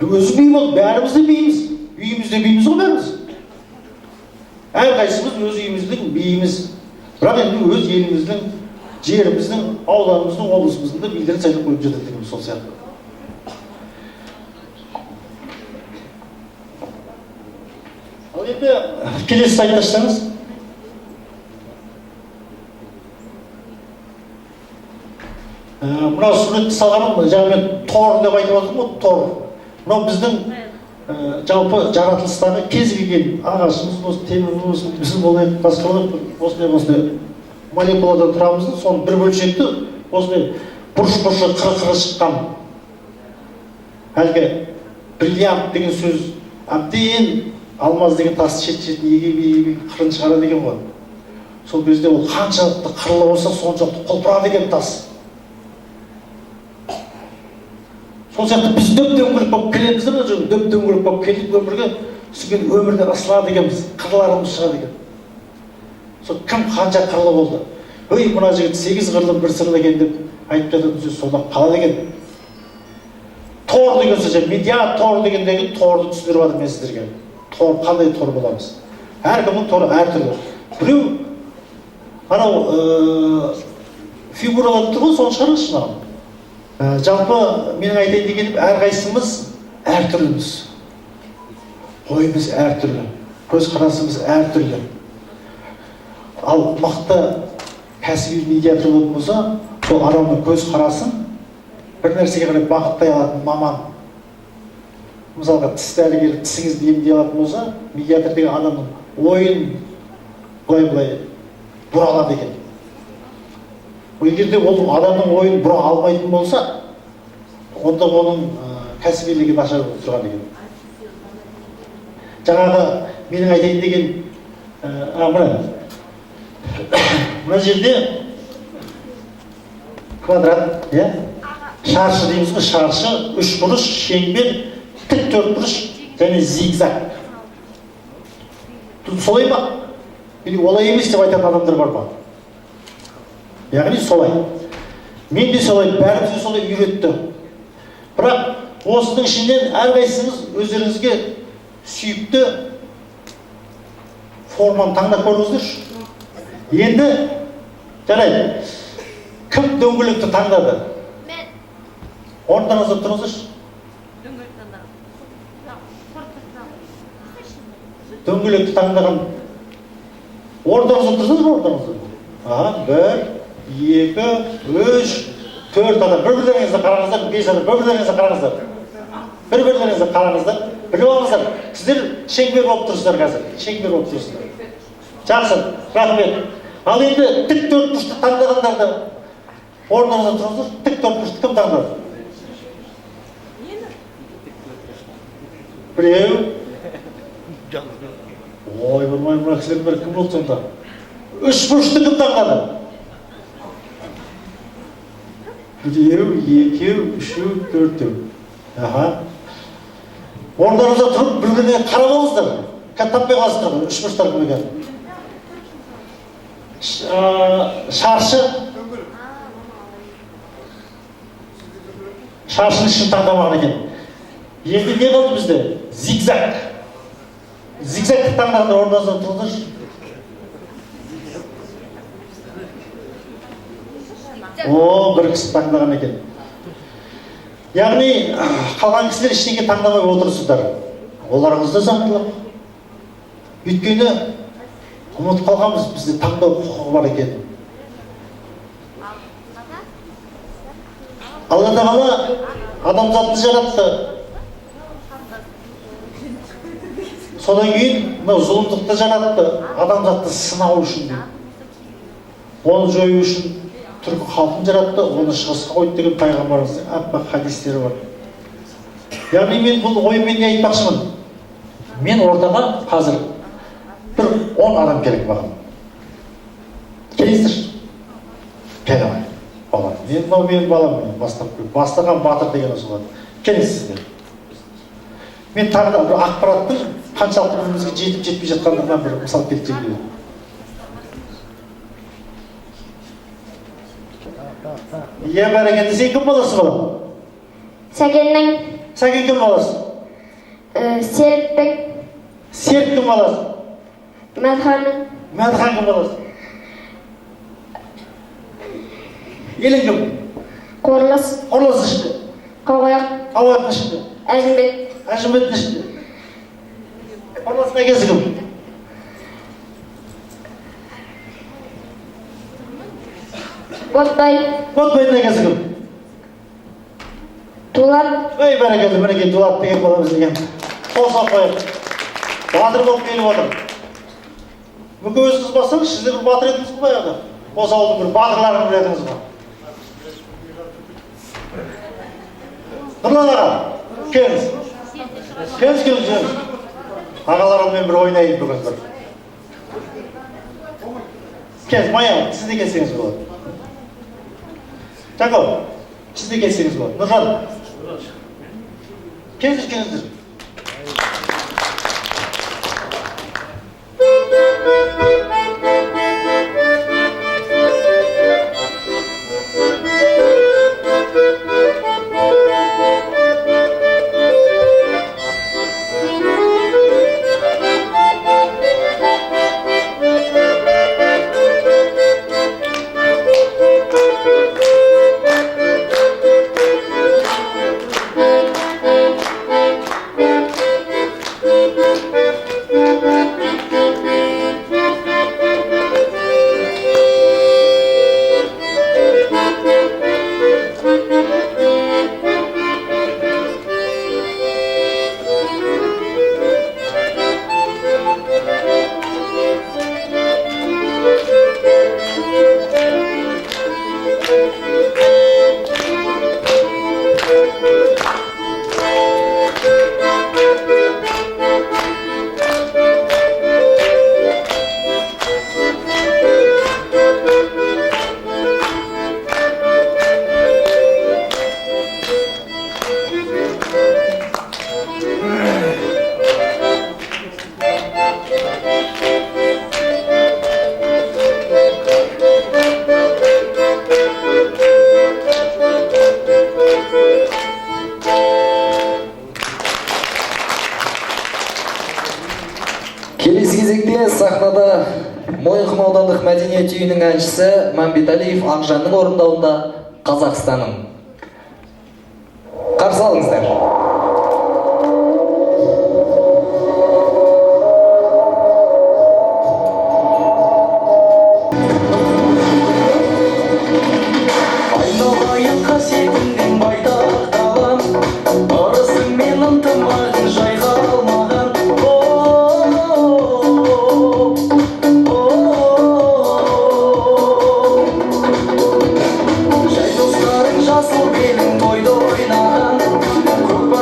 Өзі би бол, бәріміз де бейміз. Үйімізде бейміз ғой бәріміз. Әрқайсымыз өз үйіміздің бейміз. Бірақ енді өз еліміздің, жеріміздің, ауданымыздың, облысымыздың да билерін сайлап қойып жатыр дегеніміз сол сияқты. Ал енді келесі сайтты ашсаңыз. Мынау суретті салғаным, жаңа мен тор деп айтып отырмын ғой, тор. Мынау біздің жалпы жаратылыстағы кез келген ағашымыз болсын, темір болсын, біздің болайық, басқалар осындай молекуладан тұрамыз, соның бір бөлшекті осындай бұрыш-бұрышы қыры-қыры шыққан. Әлгі бриллиант деген сөз әбден алмаз деген тас шет-шетін егей қырын шығарады деген ғой. Сол кезде ол қаншалықты қырлы болса, соншалықты құлпырады деген тас. Сол сияқты біз дөп-дөңгелек болып келеміз де, дөп-дөңгелек болып келіп өмірге, сөйтіп өмірде ысылады екенбіз, қырларымыз шығады екен. Сол кім қанша қырлы болды. Өй, мына жігіт 8 қырлы бір сырлы екен деп айтып жататын сөз содан қалады екен. Тор деген сөз, медиатор дегендегі торды түсіндіріп жатырмын мен сіздерге. Тор, қандай тор боламыз? Әркімнің торы әртүрлі. Біреу анау фигуралар тұр ғой, соны шығарыңызшы маған. Жалпы менің айтайын дегенім, әрқайсымыз әртүрліміз. Ойымыз әртүрлі, көзқарасымыз әртүрлі. Ал мықты кәсіби медиатор болатын болса, сол адамның көзқарасын бір нәрсеге қарай бағыттай алатын маман. Мысалға тіс дәрігері тісіңізді емдей алатын болса, медиатор деген адамның ойын былай бұра алады екен. Егер де ол адамның ойын бұра алмайтын болса, онда оның кәсібилігі нашар болып тұрған екен. Жаңағы менің айтайын деген мына жерде квадрат, шаршы дейміз ғой, шаршы, үш бұрыш, шеңбер, тік төртбұрыш және зигзаг. Солай ма? Или олай емес деп айтатын адамдар бар ма? Яғни солай. Мен де солай, бәрімізге солай үйретті. Бірақ осының ішінен әрқайсыңыз өздеріңізге сүйікті форманы таңдап көріңіздерші. Енді жарайды. Кім дөңгелекті таңдады? Мен. Орындарыңызда тұрыңыздаршы. Дөңгелекті таңдаған. Орындарыңызда тұрсаңыз, орындарыңызда. 1, 2, 3, 4 адам. Бір-бірлеріңізді қараңыздар, 5 адам. Бір-бірлеріңізді қараңыздар. Бір-бірлеріңізді қараңыздар. Біліп алыңыздар. Сіздер шеңбер болып тұрсыздар қазір. Шеңбер болып тұрсыздар. Жақсы, рахмет. Ал енді тік төртбұрышты таңдағандарды орныңызда тұрыңыздар. Тік төртбұрышты кім таңдады? Біреу. Ой, бұрмай, мына кісілердің бәрі кім болды сонда? Үш бұрышты кім таңдады? Біреу, екеу, үшеу, төртеу. Орындарыңызда тұрып, бір-біріне қарап алыңыздар. Таппай қаласыздар ғой, үш бұрыштар кім екен? Шаршы. Шаршының ішін таңдамаған екен. Енді не қалды бізде? Зигзаг. Зигзагты таңдағандар орындарыңызда тұрыңыздаршы. Бір кісі таңдаған екен. Яғни, қалған кісілер ештеңе таңдамай отырсыздар. Оларыңызда заңдылық. Өйткені, ұмытып қалғанбыз, бізде таңдау құқығы бар екен. Алла тағала адамзатты жаратты. Содан кейін зұлымдықты жаратты, адамзатты сынау үшін. Оны жою үшін түркі халқын жаратты, оны шығысқа қойды деген пайғамбарымыздың аппақ хадистері бар. Яғни мен бұл оймен не айтпақшымын? Мен ортаға қазір бір 10 адам керек маған. Келіңіздерші. Пәдамай. Балам. Менің балам бастап көріп. Бастаған батыр деген осы болады. Келіңіздер. Мен тағы да бір ақпараттың қаншалықты бірімізге жетіп жетпей жатқандығынан бір мысал келтірейін. Иә, бәрекелді. Сен кім боласың, балам? Сәкеннің Сәкен кім боласың? Серікбек Серік кім боласың? Мәдханның Мәдхан кім боласың? Елің кім? Қорлас Қорлас ішінде. Қауаяқ Қауаяқтың ішінде. Әжімбет Әжімбеттің ішінде. Қорластың әкесі кім? Ботбай Ботбайдың әкесі кім? Дулат Ой, бәрекелді, мінекей Дулат деген баламыз деген. Қол салып қояйық. Батыр болып келіп отыр. Мүмкін өзіңіз бассаңыз, сіздер бір батыр едіңіз ғой баяғыда. Осы ауылдың бір батырларын бір едіңіз ғой. Нұрлан аға, келіңіз. Келіңіз. Ағаларыммен бір ойнайын бүгін бір. Келіңіз, Мая, сіз де келсеңіз болады. Жақып, сіз де келсеңіз болады. Нұржан. Келіңіздер. Келесі кезекте сахнада Мойынқұм аудандық мәдениет үйінің әншісі Мәмбеталиев Ақжанның орындауында Қазақстаным. Қарсы алыңыздар. Айналайын қасиетіңнен байтақ далам, ырысың мен ынтымағың жайға алмаған. Жай достарың жасыл белің тойды ойнаған, көк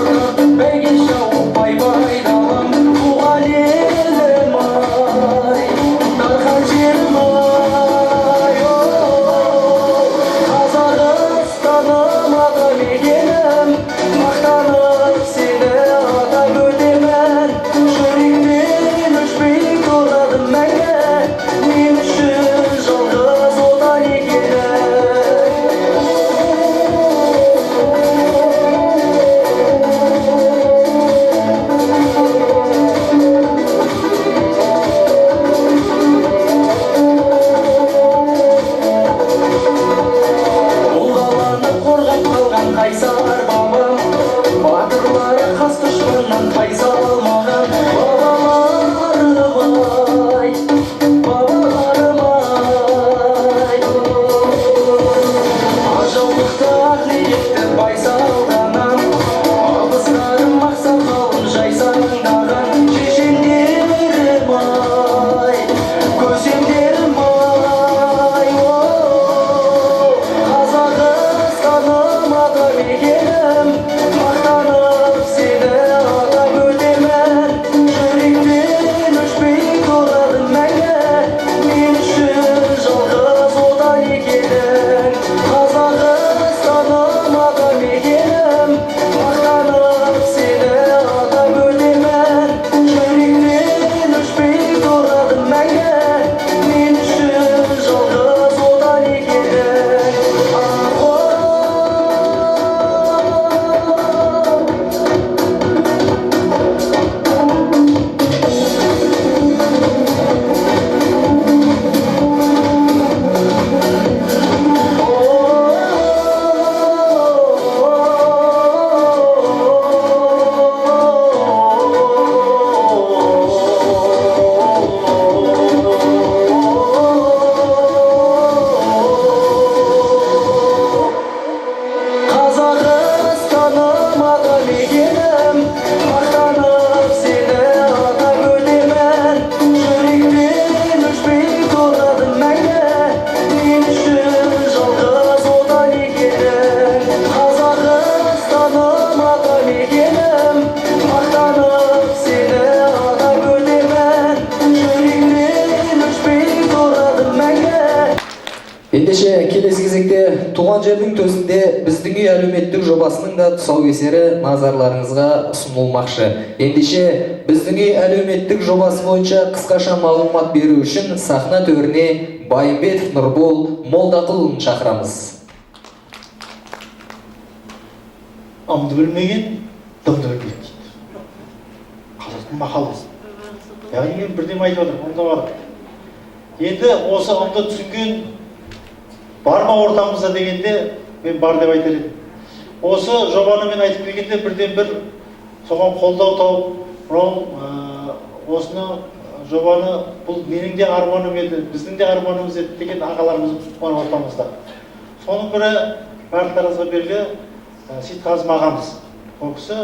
Ендеше келесі кезекте туған жердің төсінде біздің үй әлеуметтік жобасының да тұсаукесері назарларыңызға ұсынылмақшы. Ендеше біздің үй әлеуметтік жобасы бойынша қысқаша мағлұмат беру үшін сахна төріне Байымбетов Нұрбол Молдақұлын шақырамыз. Ымды білмеген дымды білмейді дейді. Қазақтың мақаласы. Яғни мен бірдеме айтып отырмын, онда бар. Енді осы ымды түсінген бар ма ортамызда дегенде мен бар деп айтар едім. Осы жобаны мен айтып келгенде бірден бір соған қолдау тауып, осыны жобаны бұл менің де арманым еді, біздің де арманымыз еді деген ағаларымыз бар ортамызда. Соның бірі барлықтарыңызға белгілі Сейтқазым ағамыз. Ол кісі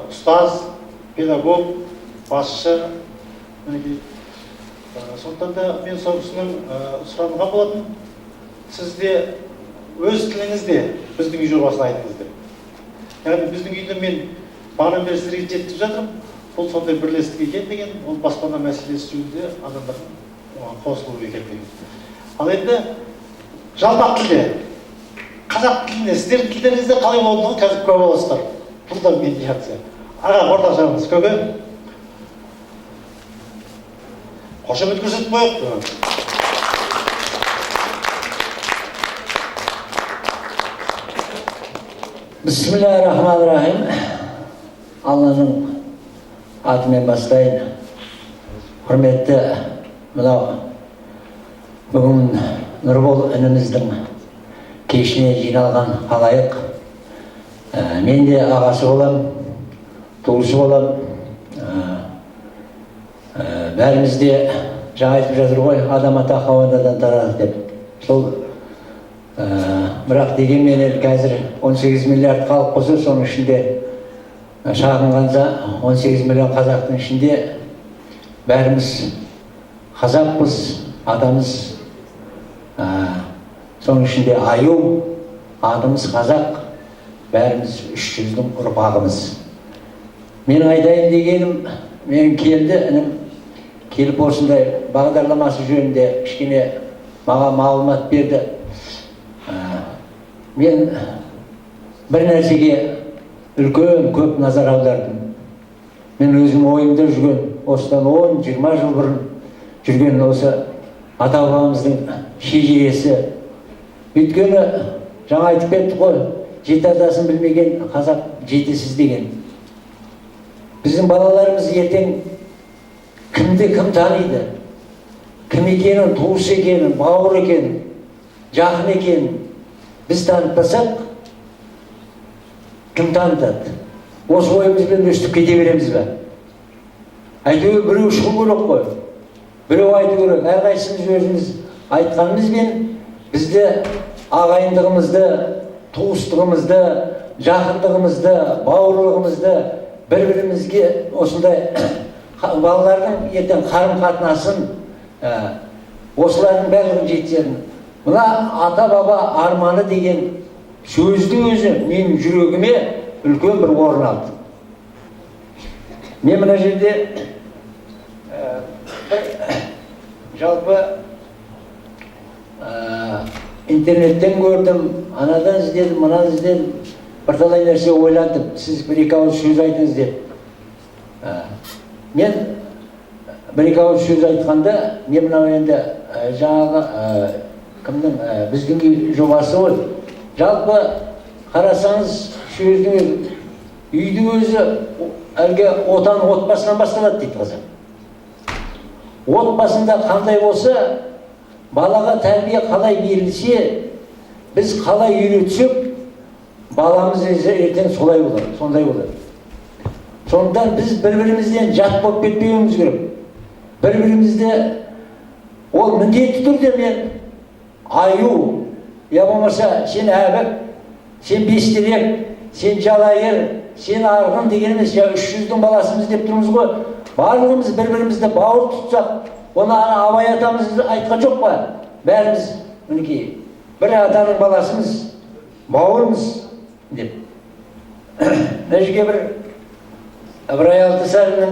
ұстаз, педагог, басшы. Сондықтан да мен сол кісінің сұранған болатын. Сіз де өз тіліңізде біздің үй жобасын айтыңыз деп. Яғни біздің үйді мен бағанадан бері сіздерге жеткізіп жатырмын. Бұл сондай бірлестік екен деген, ол баспана мәселесі жөнінде адамдардың оған қосылуы екен деген. Ал енді жалпақ тілде, қазақ тілінде, сіздердің тілдеріңізде қалай болатындығын қазір куә боласыздар. Бұл да медиация. Аға, ортақ жағыңыз көке. Қошемет көрсетіп қояйық. Бисмиллахир-рахманир-рахим. Алланың атымен бастайын. Құрметті мынау бүгін Нұрбол ініміздің кешіне жиналған халайық. Мен де ағасы болам, туысы болам. Бәріміз де жаңа айтып жатыр ғой, адам ата Хауадан тарады деп. Сол бірақ дегенмен қазір 18 миллиард халық болса, соның ішінде шағынғанда 18 миллион қазақтың ішінде бәріміз қазақпыз, атамыз соның ішінде аю, атымыз қазақ, бәріміз 300-дің ұрпағымыз. Менің айтайын дегенім, мен інім келіп осындай бағдарламасы жөнінде кішкене маған мағлұмат берді. Мен бір нәрсеге үлкен көп назар аудардым. Мен өзім ойымда жүрген, осыдан 10-20 жыл бұрын жүрген осы ата-бабамыздың шежіресі. Өйткені жаңа айтып кеттік қой, жеті атасын білмеген қазақ жетесіз деген. Біздің балаларымыз ертең кімді кім таниды, кім екенін, туыс екенін, бауыр екенін, жақын екенін біз танытпасақ, кім танытады? Осы ойымызбен өстіп кете береміз бе? Әйтеуір біреу шығу керек қой, біреу айту керек. Әрқайсымыз өзіміз айтқанымызбен бізді ағайындығымызды, туыстығымызды, жақындығымызды, бауырлығымызды бір-бірімізге осындай балалардың ертең қарым-қатынасын осылардың барлығын жеткізетін. Мына ата-баба арманы деген сөзді өзі менің жүрегіме үлкен бір орын алды. Мен мына жерде жалпы интернеттен көрдім, анадан іздедім, мынадан іздедім, бірталай нәрсе ойландым. Сіз бір-екі ауыз сөз айтыңыз деп. Мен бір-екі ауыз сөз айтқанда, мен мынау енді жаңағы кімнің біздің жобасы ғой. Жалпы қарасаңыз сөздің үйдің өзі әлгі отан отбасынан басталады дейді қазақ. Отбасында қандай болса, балаға тәрбие қалай берілсе, біз қалай үйретсек, баламыз ертең солай болады, сондай болады. Сондықтан біз бір-бірімізден жат болып кетпеуіміз керек. Бір-бірімізде ол міндетті түрде мен аю, я болмаса сен әбік, сен бестерек, сен жалайыр, сен арғын деген емес, 300-дің баласымыз деп тұрмыз ғой. Барлығымыз бір-бірімізді бауыр тұтсақ, оны Абай атамыз айтқан жоқ па? Бәріміз мінекей бір атаның баласымыз, бауырымыз деп. Мына жерге бір Ыбырай Алтынсариннің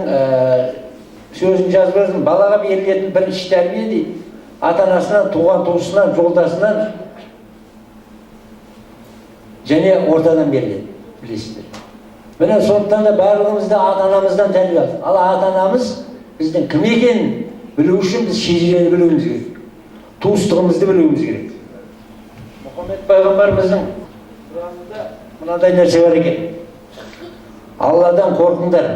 сөзін жазып жаздым. Балаға берілетін бірінші тәрбие дейді, ата-анасынан, туған туысынан, жолдасынан және ортадан беріледі, білесіздер. Міне сондықтан да барлығымыз да ата-анамыздан тәрбие алдық. Ал ата-анамыз біздің кім екенін білу үшін біз шежірені білуіміз керек. Туыстығымызды білуіміз керек. Мұхаммед пайғамбарымыздың Құранында мынандай нәрсе бар екен. Алладан қорқыңдар,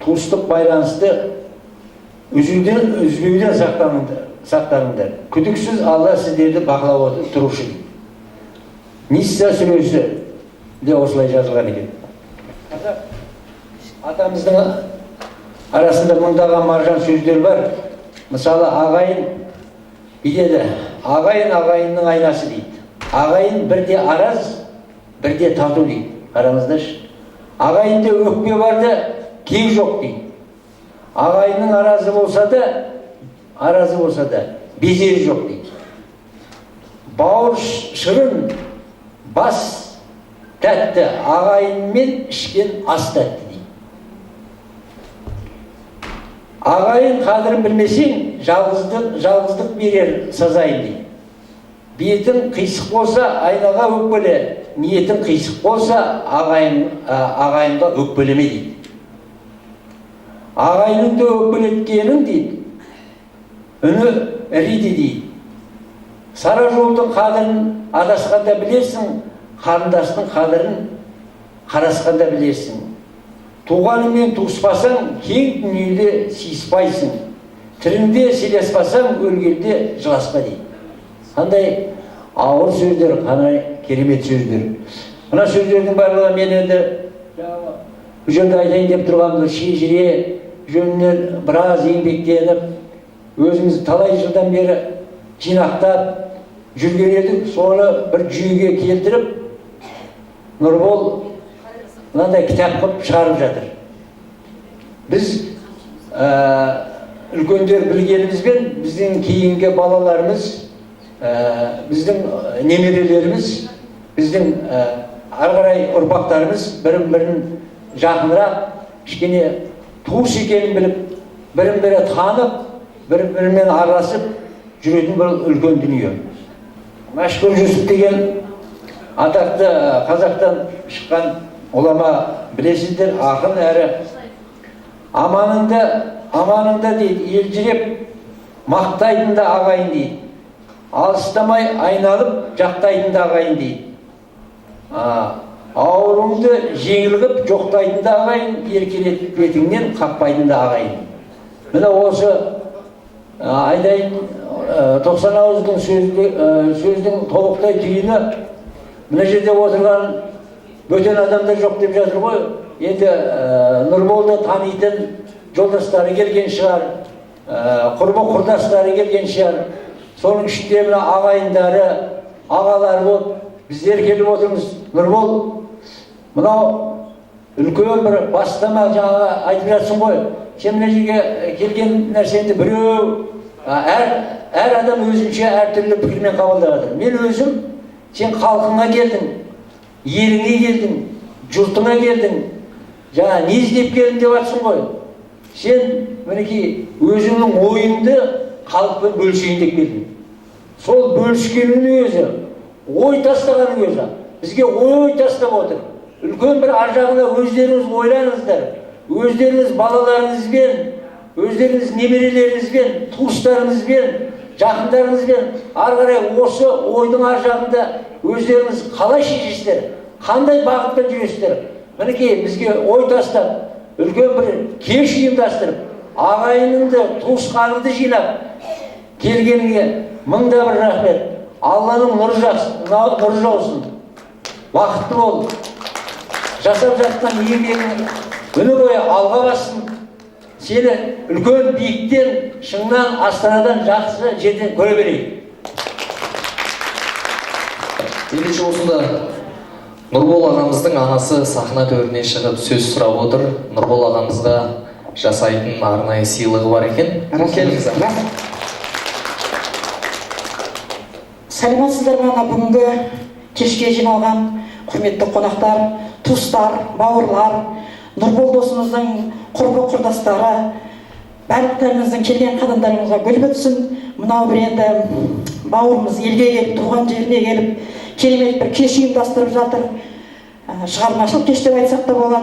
туыстық байланысты үзбеуден сақтаныңдар. Күдіксіз Алла сіздерді бақылап тұрушы. Ниса сүресі де осылай жазылған екен. Атамыздың арасында мыңдаған маржан сөздер бар. Мысалы, ағайын бидеді. Ағайын ағайынның айнасы дейді. Ағайын бірде араз, бірде тату дейді. Арамыздашы. Ағайында өкпе барды, кек жоқ дейді. Ағайынның аразы болса да, безері жоқ дейді. Бауыр шырын, бас тәтті, ағайынмен ішкен ас тәтті дейді. Ағайын қадірін білмесең, жалғыздық берер сазайын дейді. Бетің қисық болса, айнаға өкпеле, ниетің қисық болса, ағайынға өкпелеме дейді. Ағайыныңды өкпелеткенің дейді, үні риді дейді. Сара жолдың қадірін адасқанда білесің, қарындастың қадірін қарасқанда білесің. Туғаныңмен туыспасаң, кең дүниеде сыйыспайсың. Тіріңде селеспасаң, өлгенде жыласпа дейді. Қандай ауыр сөздер, қандай керемет сөздер. Мына сөздердің барлығы мен енді бұл жерде айтайын деп тұрғанымды шежіре жөнінен біраз еңбектеніп, өзіміз талай жылдан бері жинақтап жүрген едік. Соны бір жүйеге келтіріп, Нұрбол мынандай кітап қылып шығарып жатыр. Біз үлкендер білгенімізбен біздің кейінгі балаларымыз, біздің немерелеріміз, біздің ары қарай ұрпақтарымыз бірін-бірін жақынырақ, кішкене туыс екенін біліп, бірін-бірі танып, бірін-бірімен араласып жүретін бір үлкен дүние. Мәшһүр Жүсіп деген атақты қазақтан шыққан ғұлама, білесіздер, ақын әрі аманында дейді, елжіреп мақтайтын да ағайын дейді. Алыстамай айналып жақтайтын да ағайын дейді. Ауруыңды жеңіл қып жоқтайтын да ағайын, еркелетіп бетіңнен қақпайтын да ағайын. Міне осы айдайын 90 ауыздың сөздің толықтай түйіні мына жерде отырған бөтен адамдар жоқ деп жатыр ғой. Енді Нұрболды танитын жолдастары келген шығар, құрбы құрдастары келген шығар. Соның ішінде мына ағайындары, ағалары болып біздер келіп отырмыз. Нұрбол, мынау үлкен бір бастама, жаңа айтып жатсың ғой. Сен мына жерге келген нәрсені біреу, әр адам өзінше әртүрлі пікірмен қабылдап жатыр. Мен өзім, сен халқыңа келдің, еліңе келдің, жұртыңа келдің, жаңа не іздеп келдің деп жатсың ғой. Сен мінекей өзіңнің ойыңды халықпен бөлісейін деп келдің. Сол бөліскеннің өзі, ой тастағаның өзі, бізге ой тастап отыр. Үлкен бір ар жағына өздеріңіз ойланыңыздар. Өздеріңіз балаларыңызбен, өздеріңіз немерелеріңізбен, туыстарыңызбен, жақындарыңызбен ары қарай осы ойдың ар жағында өздеріңіз қалай шешесіздер, қандай бағытпен жүресіздер. Мінекей бізге ой тастап, үлкен бір кеш ұйымдастырып, ағайыныңды, туысқаныңды жинап келгеніңе мыңда бір рахмет. Алланың нұры жаусын. Бақытты бол. Жасап жатқан еңбегің үні бойы алға бассын. Сені үлкен биіктен, шыңнан, Астанадан жақсы жерден көре берейік. Ендеше осында Нұрбол ағамыздың анасы сахна төріне шығып сөз сұрап отыр. Нұрбол ағамызға жасайтын арнайы сыйлығы бар екен. Сәлеметсіздер ме бүгінгі кешке жиналған құрметті қонақтар, туыстар, бауырлар, Нұрбол досымыздың құрбы құрдастары. барлықтарыңыздың келген қадамдарыңызға гүл бітсін. Мынау бір енді бауырымыз елге келіп, туған жеріне келіп, керемет бір кеш ұйымдастырып жатыр. Шығармашылық кеш деп айтсақ та болады.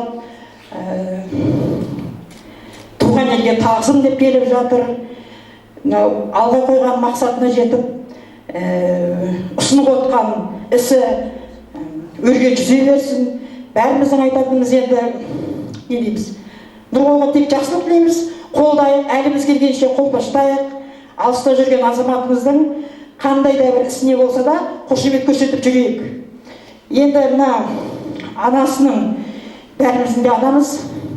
Туған елге тағзым деп келіп жатыр. Алға қойған мақсатына жетіп, ұсынып отқан ісі өрге жүзе берсін. Бәріміздің айтатынымыз енді не дейміз? Нұрболға тек жақсылық тілейміз, қолдайық, әліміз келгенше қолпаштайық. Алыста жүрген азаматымыздың қандай да бір ісіне болса да қошемет көрсетіп жүрейік. Енді мына анасының, бәріміздің де анамыз,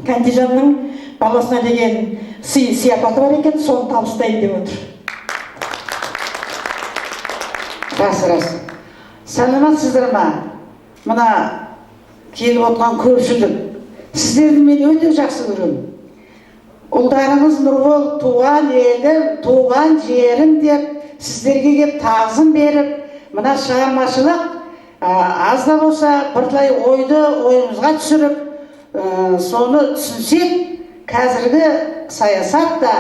Кәндижанның баласына деген сияпаты бар екен, соны табыстайын деп отыр. Рас. Саламатсыздар ма? Мына келіп отқан көпшілік. Сіздерді мен өте жақсы көремін. Ұлдарыңыз Нұрбол туған елім, туған жерім деп сіздерге кеп тағзым беріп, мына шығармашылық аз да болса бірталай ойды ойымызға түсіріп, соны түсінсек, қазіргі саясатта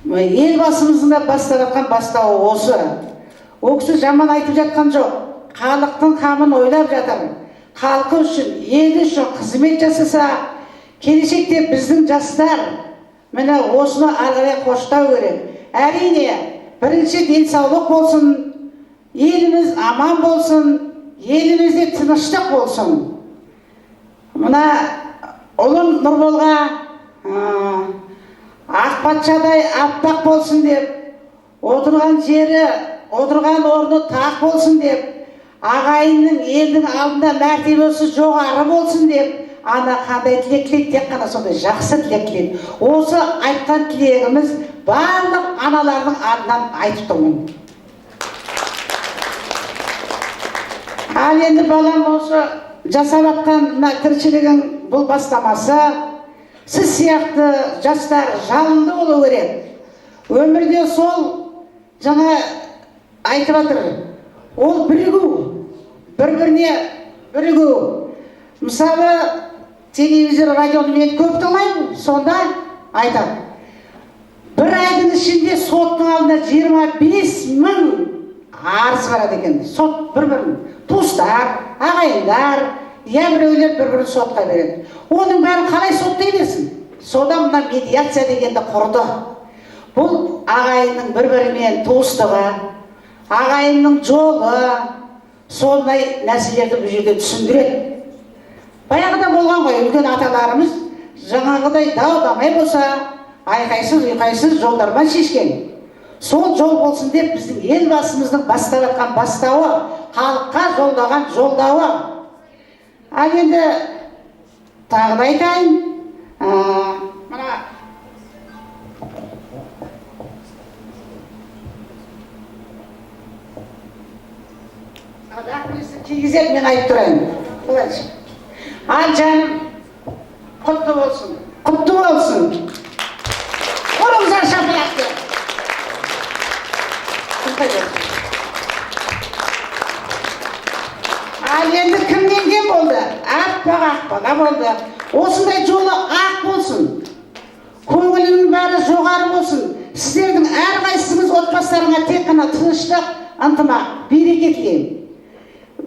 елбасымыздың да бастап жатқан бастауы осы. Ол кісі жаман айтып жатқан жоқ. Халықтың қамын ойлап жатыр. Халқы үшін, елі үшін қызмет жасаса, келешекте біздің жастар міне осыны ары қоштау керек. Әрине, бірінші денсаулық болсын, еліміз аман болсын, елімізде тыныштық болсын. Мына ұлым Нұрболға ақ патшадай аппақ болсын деп, отырған жері, отырған орны тақ болсын деп, ағайынның елдің алдында мәртебесі жоғары болсын деп, ана қандай тілек тілейді, тек қана сондай жақсы тілек тілейді. Осы айтқан тілегіміз барлық аналардың атынан айтып тұрмын. Ал енді балам осы жасап жатқан тіршілігің бұл бастамасы, сіз сияқты жастар жалынды болу керек. Өмірде сол жаңа айтып жатыр, ол бірігу, бір-біріне бірігу. Мысалы, телевизор, радионы мен көп тыңдаймын, сонда айтады. Бір айдың ішінде соттың алдында 25.000 арыз барады екен. Сот бір-бірін, туыстар, ағайындар, біреулер бір-бірін сотқа береді. Оның бәрін қалай соттай берсін? Сода мына медиация дегенді құрды. Бұл ағайынның бір-бірімен туыстығы, ағайынның жолы, сондай нәрселерді бұл жерде түсіндіреді. Баяғыда болған ғой, үлкен аталарымыз жаңағыдай дау-дамай болса, айқайсыз-ұйқайсыз жолдармен шешкен. Сол жол болсын деп біздің елбасымыздың бастап жатқан бастауы, халыққа жолдаған жолдауы. Ал енді тағы да айтайын, мына кигізет мен айтып тұрайын. Ал жаным, құтты болсын, құтты болсын. Ұрыңыздар шапалақты. Ал енді кімнен кем болды? Ақ бала болды. Осындай жолы ақ болсын. Көңілінің бәрі жоғары болсын. Сіздердің әрқайсыңыз отбасыларыңа тек қана тыныштық, ынтымақ, береке тілеймін.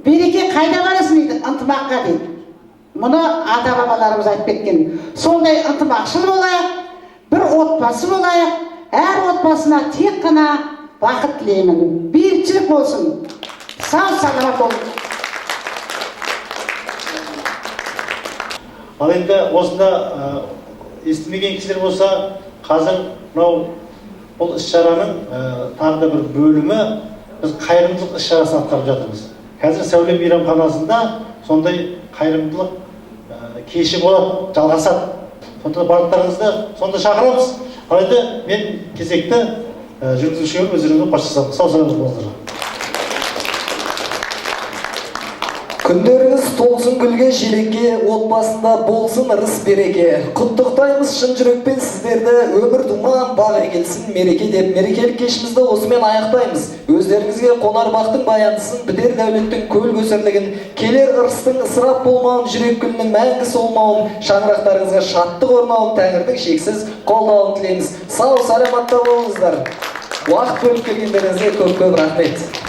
Береке қайда барасың дейді, ынтымаққа дейді. Мұны ата-бабаларымыз айтып кеткен. Сондай ынтымақшыл болайық, бір отбасы болайық, әр отбасына тек қана бақыт тілеймін. Бейбітшілік болсын. Сау саламат болсын. Ал енді осында естімеген кісілер болса, қазір бұл іс-шараның тағы да бір бөлімі біз қайырымдылық іс-шарасын атқарып жатырмыз. Қазір Сәуле мейрамханасында сондай қайырымдылық кеші болады, жалғасады. Сонда барлықтарыңызды сонда шақырамыз. Ал енді мен кезекті жүргізушілерге өздеріңізге қоштасам. Сау саламат болыңыздар. Күндеріңіз толсын жүзің гүлге желекке, отбасында болсын ырыс береке. Құттықтаймыз шын жүрекпен сіздерді, өмір думан бағы келсін мереке деп. Мерекелік кешімізді осымен аяқтаймыз. Өздеріңізге қонар бақтың баяндысын, бітер дәулеттің көл көсірлігін, келер ырыстың ысырап болмауын, жүрек гүлінің мәңгі солмауын, шаңырақтарыңызға шаттық орнауын, Тәңірдің шексіз қолдауын тілейміз. Сау, саламатта болыңыздар. Уақыт бөліп келгендеріңізге көп-көп рахмет.